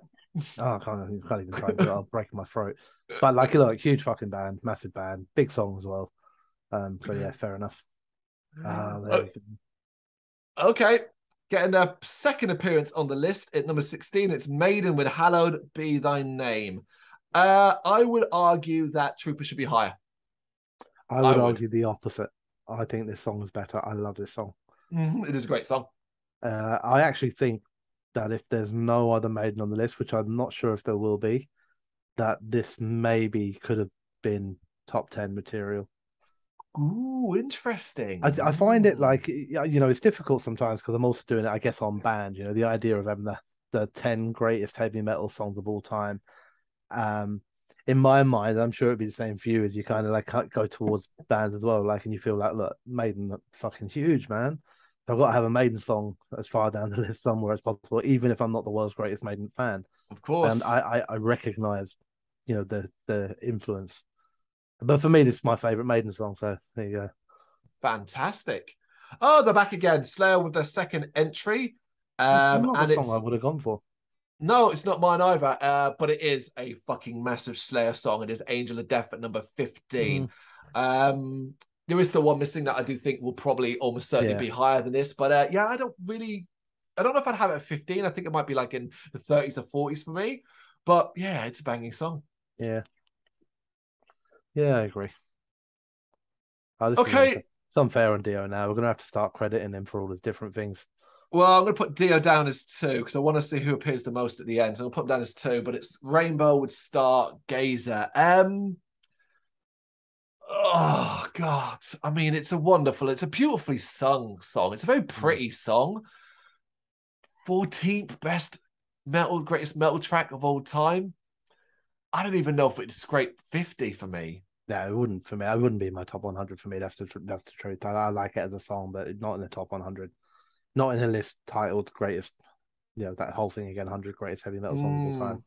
Oh, I can't even try and do it. I'll break my throat. But like, huge fucking band, massive band, big song as well. So yeah, fair enough. Okay. Getting a second appearance on the list at number 16, it's Maiden with Hallowed Be Thy Name. I would argue that Trooper should be higher. I would argue the opposite. I think this song is better. I love this song. It is a great song. I actually think that if there's no other Maiden on the list, which I'm not sure if there will be, that this maybe could have been top 10 material. Ooh, interesting. I find it like, it's difficult sometimes because I'm also doing it, I guess, on band. The idea of having the 10 greatest heavy metal songs of all time. In my mind, I'm sure it'd be the same for you, as you kind of like go towards bands as well. Like, and you feel like, look, Maiden are fucking huge, man. So I've got to have a Maiden song as far down the list somewhere as possible, even if I'm not the world's greatest Maiden fan. Of course. And I recognize, the influence. But for me, this is my favorite Maiden song. So there you go. Fantastic. Oh, they're back again. Slayer with their second entry. It's not the song I would have gone for. No, it's not mine either. But it is a fucking massive Slayer song. It is Angel of Death at number 15. There is still one missing that I do think will probably almost certainly be higher than this. But I don't know if I'd have it at 15. I think it might be like in the 30s or 40s for me. But yeah, it's a banging song. Yeah. Yeah, I agree. Okay. It's unfair on Dio now. We're going to have to start crediting him for all his different things. Well, I'm going to put Dio down as 2 because I want to see who appears the most at the end. So I'll put him down as 2, but it's Rainbow with Stargazer. Oh, God. I mean, it's a beautifully sung song. It's a very pretty song. 14th best greatest metal track of all time. I don't even know if it'd scrape 50 for me. No, it wouldn't for me. It wouldn't be in my top 100 for me. That's the truth. I like it as a song, but not in the top 100. Not in a list titled greatest, that whole thing again, 100 greatest heavy metal songs of all time.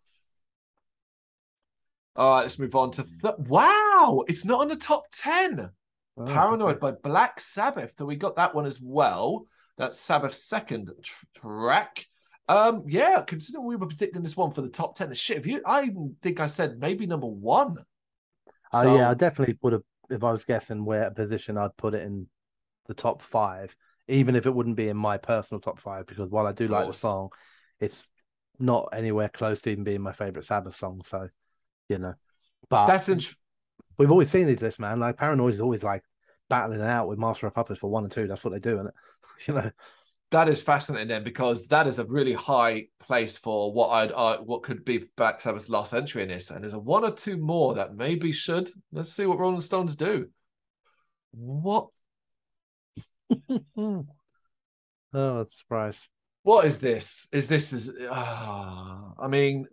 All right, let's move on to... Wow! It's not on the top 10. Oh, Paranoid by Black Sabbath. So we got that one as well. That's Sabbath's second track. Yeah, considering we were predicting this one for the top 10, shit, I think I said maybe number 1. So... yeah, I definitely would have, if I was guessing where position, I'd put it in the top 5, even if it wouldn't be in my personal top 5, because while I do like the song, it's not anywhere close to even being my favorite Sabbath song. So, but we've always seen this, man. Like, Paranoid is always like battling it out with Master of Puppets for 1 and 2. That's what they do, isn't it? That is fascinating then, because that is a really high place for what could be Black Sabbath's last entry in this. And there's a 1 or 2 more that maybe should. Let's see what Rolling Stones do. What? Oh, I'm surprised. What is this? I mean,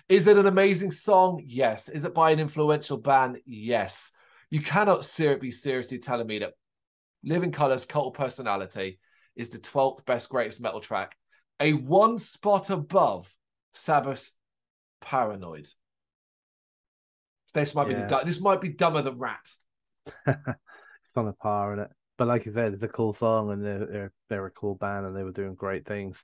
is it an amazing song? Yes. Is it by an influential band? Yes. You cannot be seriously telling me that Living Colour's Cult of Personality is the 12th best greatest metal track, a 1 spot above Sabbath's Paranoid. This might be dumber than Rat. It's on a par, isn't it? But like you said, it's a cool song, and they're a cool band, and they were doing great things.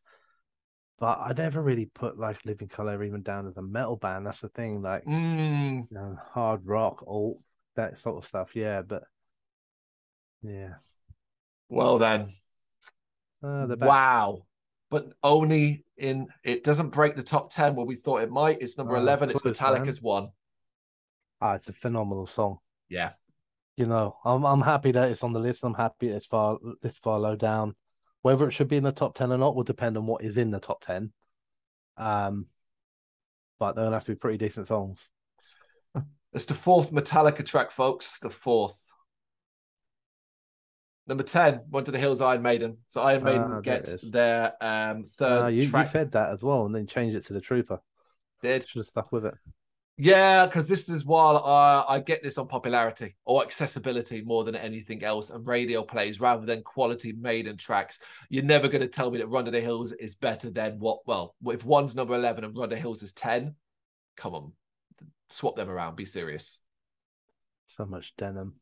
But I never really put like Living Colour even down as a metal band. That's the thing, like hard rock, alt, that sort of stuff. Yeah, but yeah. Well then, wow. But only it doesn't break the top 10 where we thought it might. It's number 11. It's Metallica's 1. It's a phenomenal song. Yeah. I'm happy that it's on the list. I'm happy it's this far low down. Whether it should be in the top 10 or not will depend on what is in the top 10. But they'll have to be pretty decent songs. It's the fourth Metallica track, folks. The fourth. Number 10, Went to the Hills, Iron Maiden. So Iron Maiden There it get is. their third You track. said that as well, and then changed it to the Trooper. Did. Should have stuck with it. Yeah, because this is while I get this on popularity or accessibility more than anything else, and radio plays rather than quality Maiden tracks. You're never going to tell me that Run to the Hills is better than what? Well, if one's number 11 and Run to the Hills is 10, come on, swap them around. Be serious. So much denim.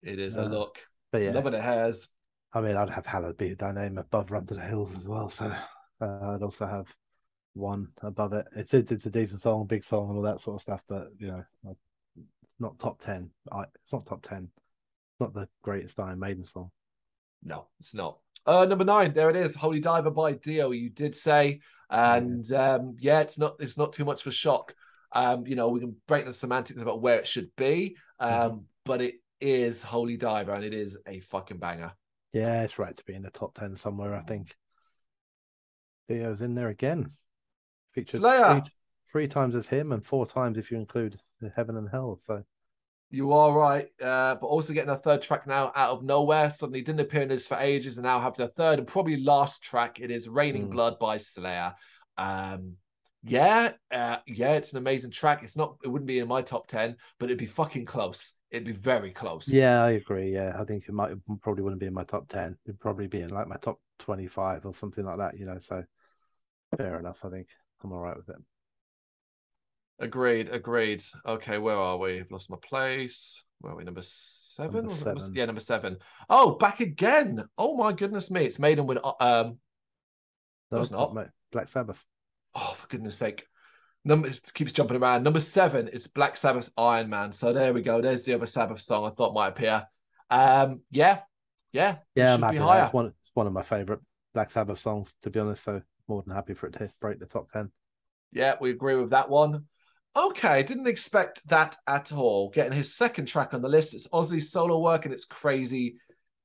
It is a look. But yeah, Loving it hairs. I mean, I'd have Hallowed Be Thy Name above Run to the Hills as well. So I'd also have one above it. It's a decent song, big song, and all that sort of stuff. But you know, it's not top 10. It's not top 10. It's not the greatest Iron Maiden song. No, it's not. Number 9, there it is. Holy Diver by Dio. You did say, and yeah, it's not too much for shock. You know, we can break the semantics about where it should be, but it is Holy Diver, and it is a fucking banger. Yeah, it's right to be in the top 10 somewhere, I think. Dio's in there again. Featured three times as him and 4 times if you include the Heaven and Hell. So you are right, but also getting a third track now out of nowhere. Suddenly didn't appear in this for ages, and now have their third and probably last track. It is Raining Blood by Slayer. Yeah, it's an amazing track. It wouldn't be in my top 10, but it'd be fucking close. It'd be very close. Yeah, I agree. Yeah, I think probably wouldn't be in my top 10. It'd probably be in like my top 25 or something like that, you know. So fair enough. I think I'm all right with it. Agreed. Okay, where are we? I've lost my place. Where are we? Number 7? Number 7. Yeah, number 7. Oh, back again. Oh my goodness me. It's Maiden with no, it's not. Black Sabbath. Oh, for goodness sake. It keeps jumping around. Number 7, it's Black Sabbath's Iron Man. So there we go. There's the other Sabbath song I thought might appear. Yeah. I'm happy. It's one of my favorite Black Sabbath songs, to be honest. So more than happy for it to break the top 10. Yeah, we agree with that one. Okay, didn't expect that at all. Getting his second track on the list. It's Ozzy's solo work and it's Crazy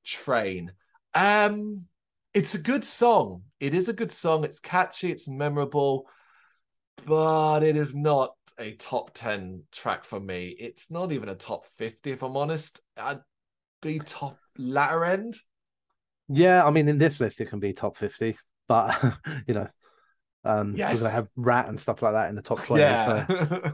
Train. It's a good song. It is a good song. It's catchy. It's memorable. But it is not a top 10 track for me. It's not even a top 50, if I'm honest. I'd be top latter end. Yeah, I mean, in this list, it can be top 50. But, you know, yes. We're going to have Rat and stuff like that in the top 20. Yeah.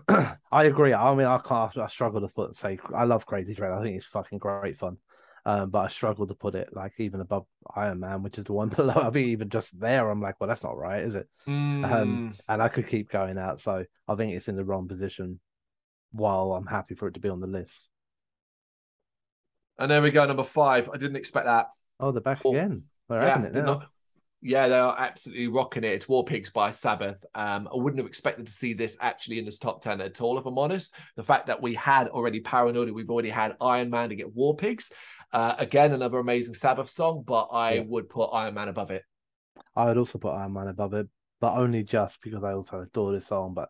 So I agree. I mean, I struggle to say, I love Crazy Train. I think it's fucking great fun. But I struggle to put it like even above Iron Man, which is the one below. I mean, even just there, I'm like, well, that's not right, is it? And I could keep going out. So I think it's in the wrong position while I'm happy for it to be on the list. And there we go, number 5. I didn't expect that. Oh, they're back again. They're having it now. Yeah, they are absolutely rocking it. It's War Pigs by Sabbath. I wouldn't have expected to see this actually in this top 10 at all, if I'm honest. The fact that we had already Paranoid, we've already had Iron Man to get War Pigs. Again, another amazing Sabbath song, but I would put Iron Man above it. I would also put Iron Man above it, but only just because I also adore this song. But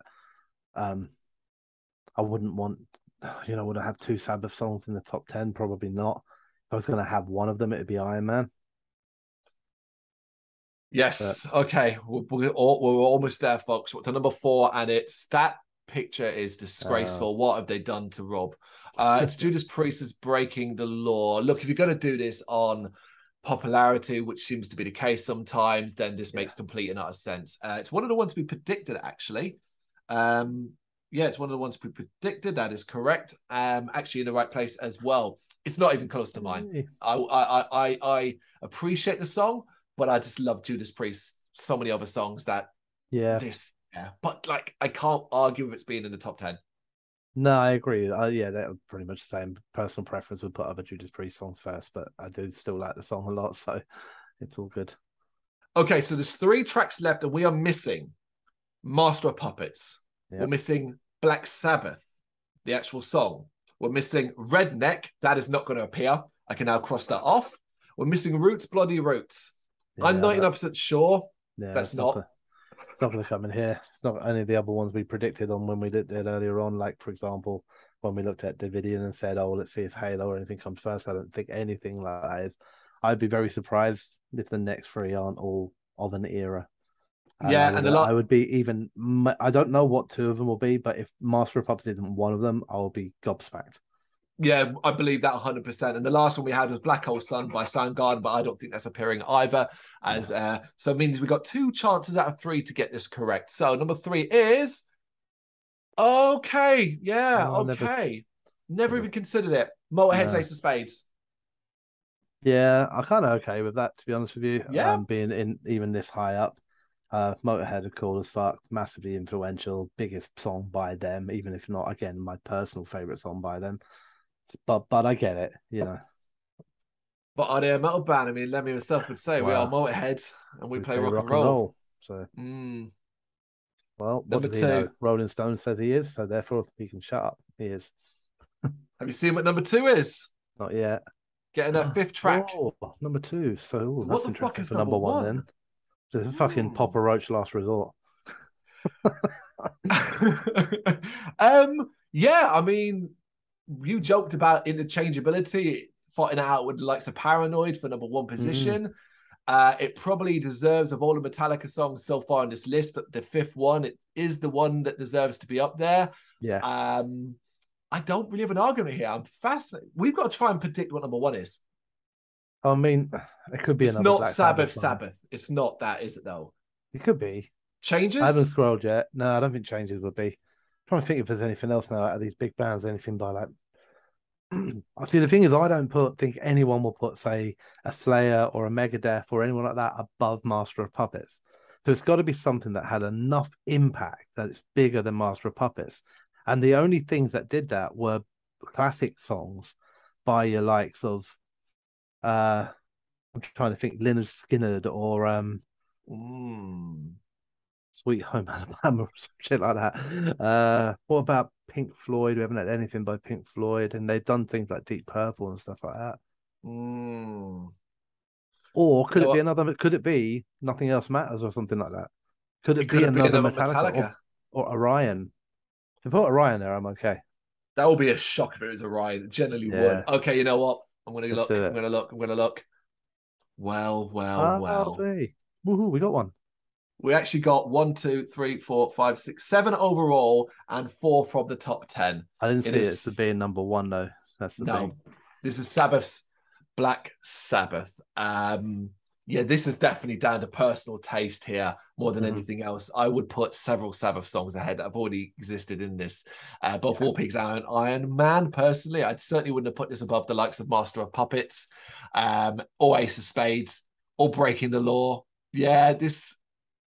I wouldn't want, would I have 2 Sabbath songs in the top 10? Probably not. If I was going to have one of them, it'd be Iron Man. Yes. Okay. We're almost there, folks. We're to number 4, and that picture is disgraceful. What have they done to Rob? It's Judas Priest's Breaking the Law. Look, if you're going to do this on popularity, which seems to be the case sometimes, then this makes complete and utter sense. It's one of the ones we predicted, actually. It's one of the ones we predicted. That is correct. Actually, in the right place as well. It's not even close to mine. I appreciate the song, but I just love Judas Priest. So many other songs that but like I can't argue with it's being in the top 10. No, I agree. They're pretty much the same. Personal preference would put other Judas Priest songs first, but I do still like the song a lot, so it's all good. Okay, so there's 3 tracks left, and we are missing Master of Puppets. Yep. We're missing Black Sabbath, the actual song. We're missing Redneck. That is not going to appear. I can now cross that off. We're missing Roots, Bloody Roots. Yeah, I'm 99% sure that's not. It's not going to come in here. It's not any of the other ones we predicted on when we did it earlier on. Like, for example, when we looked at Davidian and said, oh, let's see if Halo or anything comes first. I don't think anything like that is. I'd be very surprised if the next 3 aren't all of an era. And Yeah, and a I lot. would be even. I don't know what two of them will be, but if Master of Puppets isn't one of them, I will be gobsmacked. Yeah, I believe that 100%. And the last one we had was Black Hole Sun by Soundgarden, but I don't think that's appearing either. As so it means we got 2 chances out of 3 to get this correct. So number 3 is okay. Yeah, Oh, okay. Never never. even considered it. Motorhead's No. Ace of Spades. Yeah, I'm kind of okay with that, to be honest with you. Yeah. Being in even this high up, Motorhead are cool as fuck, massively influential, biggest song by them, even if not again my personal favorite song by them. But I get it, you know. But are they a metal band? I mean, Lemmy himself would say we are Well, Motorhead and we we play play rock and rock and roll. roll, so Mm. well, what Number does he know? 2. Rolling Stone says he is, so therefore he can shut up. He is Have you seen what number 2 is? not yet. Getting their 5th track. Oh, number two. So So what that's the fuck interesting is for number number one 1? then. Just a fucking Hmm. Papa Roach last resort. Yeah, I mean, you joked about interchangeability, fighting it out with the likes of Paranoid for number 1 Mm, position. It probably deserves, of all the Metallica songs so far on this list, the 5th one. It is the one that deserves to be up there. yeah. I don't really have an argument here. I'm fascinated. We've got to try and predict what number 1 is. I mean, it could be It's another not Black Sabbath Sabbath, song. Sabbath. It's not that, is it though? It could be. I haven't Changes? scrolled yet. No, I don't think Changes would be. I'm trying to think if there's anything else now out of these big bands, anything by like. I see the thing is, I don't think anyone will put, say, a Slayer or a Megadeth or anyone like that above Master of Puppets. So it's got to be something that had enough impact that it's bigger than Master of Puppets. And the only things that did that were classic songs by your likes of I'm trying to think Leonard Skinner or Mm. Sweet Home Alabama or some shit like that. What about Pink Floyd? We haven't had anything by Pink Floyd, and they've done things like Deep Purple and stuff like that. Mm. Or You could know it be what? another? Could it be Nothing Else Matters or something like that? Could It it could be have been another another Metallica Metallica. or Orion? If I put Orion there, I'm okay. That would be a shock if it was a ride. It generally would. Yeah, Okay, you know what? I'm gonna let's do look. I'm it. gonna look. I'm gonna look. Well, well, Oh, well. woohoo! We got one. We actually got 1, 2, 3, 4, 5, 6, 7 overall, and 4 from the top 10. I didn't It see it as being is number one though. That's the thing. no. This is Sabbath's Black Sabbath. Yeah, this is definitely down to personal taste here more than Mhm. anything else. I would put several Sabbath songs ahead that have already existed in this. Both Yeah. War Pigs and Iron Man, personally. I certainly wouldn't have put this above the likes of Master of Puppets, or Ace of Spades, or Breaking the Law. Yeah, this,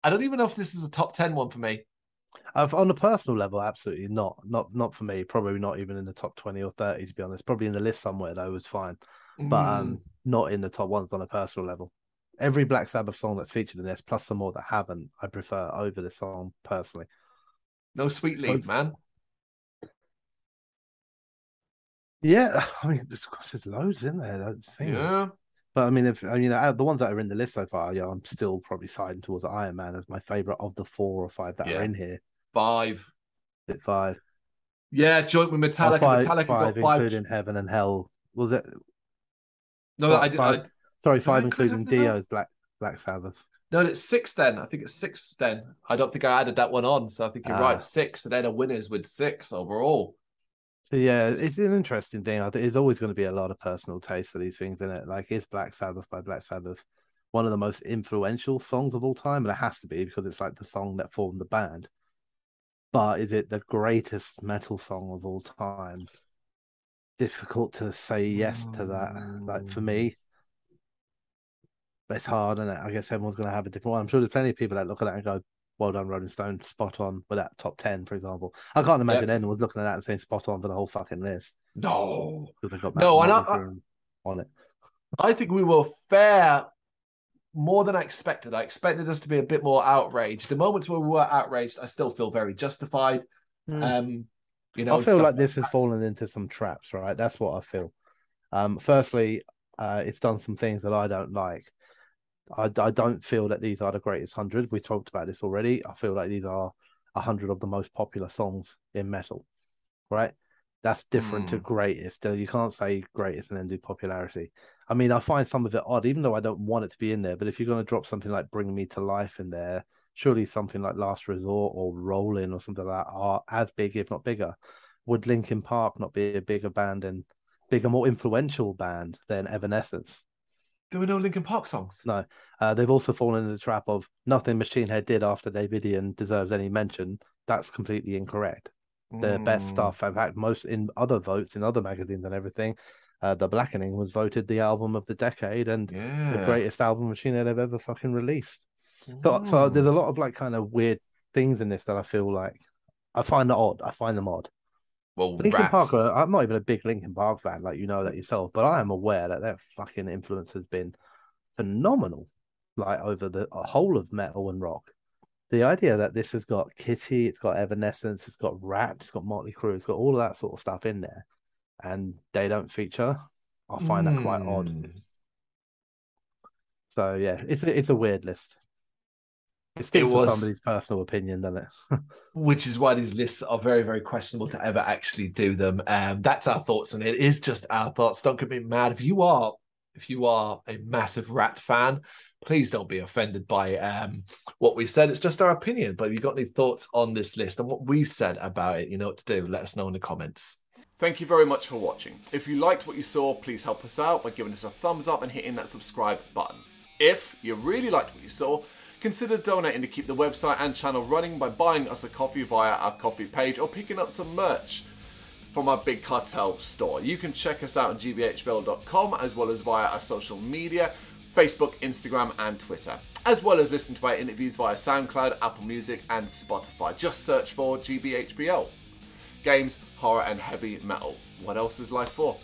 I don't even know if this is a top 10 one for me. On a personal level, absolutely not. Not for me. Probably not even in the top 20 or 30, to be honest. Probably in the list somewhere though was fine. But Mm, not in the top ones on a personal level. Every Black Sabbath song that's featured in this, plus some more that haven't, I prefer over this song personally. no Sweet Leaf, But man. yeah, I mean, there's loads in there. Those things. Yeah, But I mean, if I mean, out of the ones that are in the list so far, yeah, I'm still probably siding towards Iron Man as my favorite of the 4 or 5 that are yeah. in here. 5. At 5. Yeah, joint with Oh, Metallica. five, Metallica five, got 5. including Heaven and Hell. Was it No, five? Five? Sorry, did I five, include including Heaven and Hell? Dio's Black Sabbath. No, it's 6 then. I think it's 6 then. I don't think I added that one on. So I think you're right. Ah, 6. So they're the winners with 6 overall. so yeah, it's an interesting thing. I think there's always going to be a lot of personal taste of these things in it. Like, is Black Sabbath by Black Sabbath one of the most influential songs of all time? And it has to be because it's like the song that formed the band. But is it the greatest metal song of all time? Difficult to say yes to that. Like for Mm. me, but it's hard, isn't it? I guess everyone's going to have a different one. I'm sure there's plenty of people that look at that and go, well done, Rolling Stone, spot on with that top 10, for example. I can't imagine Yep. anyone was looking at that and saying spot on for the whole fucking list No. because they got Matt No, and Motley Crue on it. I think we were fair more than I expected. I expected us to be a bit more outraged. The moments where we were outraged, I still feel very justified. Mm. Um, I and feel stuff like like this has that. fallen into some traps, right? That's what I feel. Firstly, it's done some things that I don't like. I don't feel that these are the greatest 100. We talked about this already. I feel like these are 100 of the most popular songs in metal, right? That's different to Mm. greatest. You can't say greatest and then do popularity. I mean, I find some of it odd, even though I don't want it to be in there. But if you're going to drop something like Bring Me to Life in there, surely something like Last Resort or Rolling or something like that are as big, if not bigger. Would Linkin Park not be a bigger band and bigger, more influential band than Evanescence? There were no Linkin Park songs. No. They've also fallen in the trap of nothing Machine Head did after Davidian deserves any mention. That's completely incorrect. Their best stuff, in fact, most in other votes, in other magazines and everything, The Blackening was voted the album of the decade and the greatest album Machine Head have ever fucking released. So there's a lot of like kind of weird things in this that I feel like I find odd. I find them odd. Well, Linkin Park, I'm not even a big Linkin Park fan, like you know that yourself, but I am aware that their fucking influence has been phenomenal, like over the whole of metal and rock. The idea that this has got Kitty, it's got Evanescence, it's got Rat, it's got Motley Crue, it's got all of that sort of stuff in there, and they don't feature, I find that quite odd. So yeah, it's a weird list. It sticks to somebody's personal opinion, doesn't it? Which is why these lists are very, very questionable to ever actually do them. That's our thoughts, and it is just our thoughts. Don't get me mad. If you are a massive Rat fan, please don't be offended by what we've said. It's just our opinion. But if you've got any thoughts on this list and what we've said about it, you know what to do. Let us know in the comments. Thank you very much for watching. If you liked what you saw, please help us out by giving us a thumbs up and hitting that subscribe button. If you really liked what you saw, consider donating to keep the website and channel running by buying us a coffee via our coffee page or picking up some merch from our Big Cartel store. You can check us out on gbhbl.com as well as via our social media, Facebook, Instagram and Twitter, as well as listen to our interviews via SoundCloud, Apple Music and Spotify. Just search for GBHBL. Games, horror and heavy metal. What else is life for?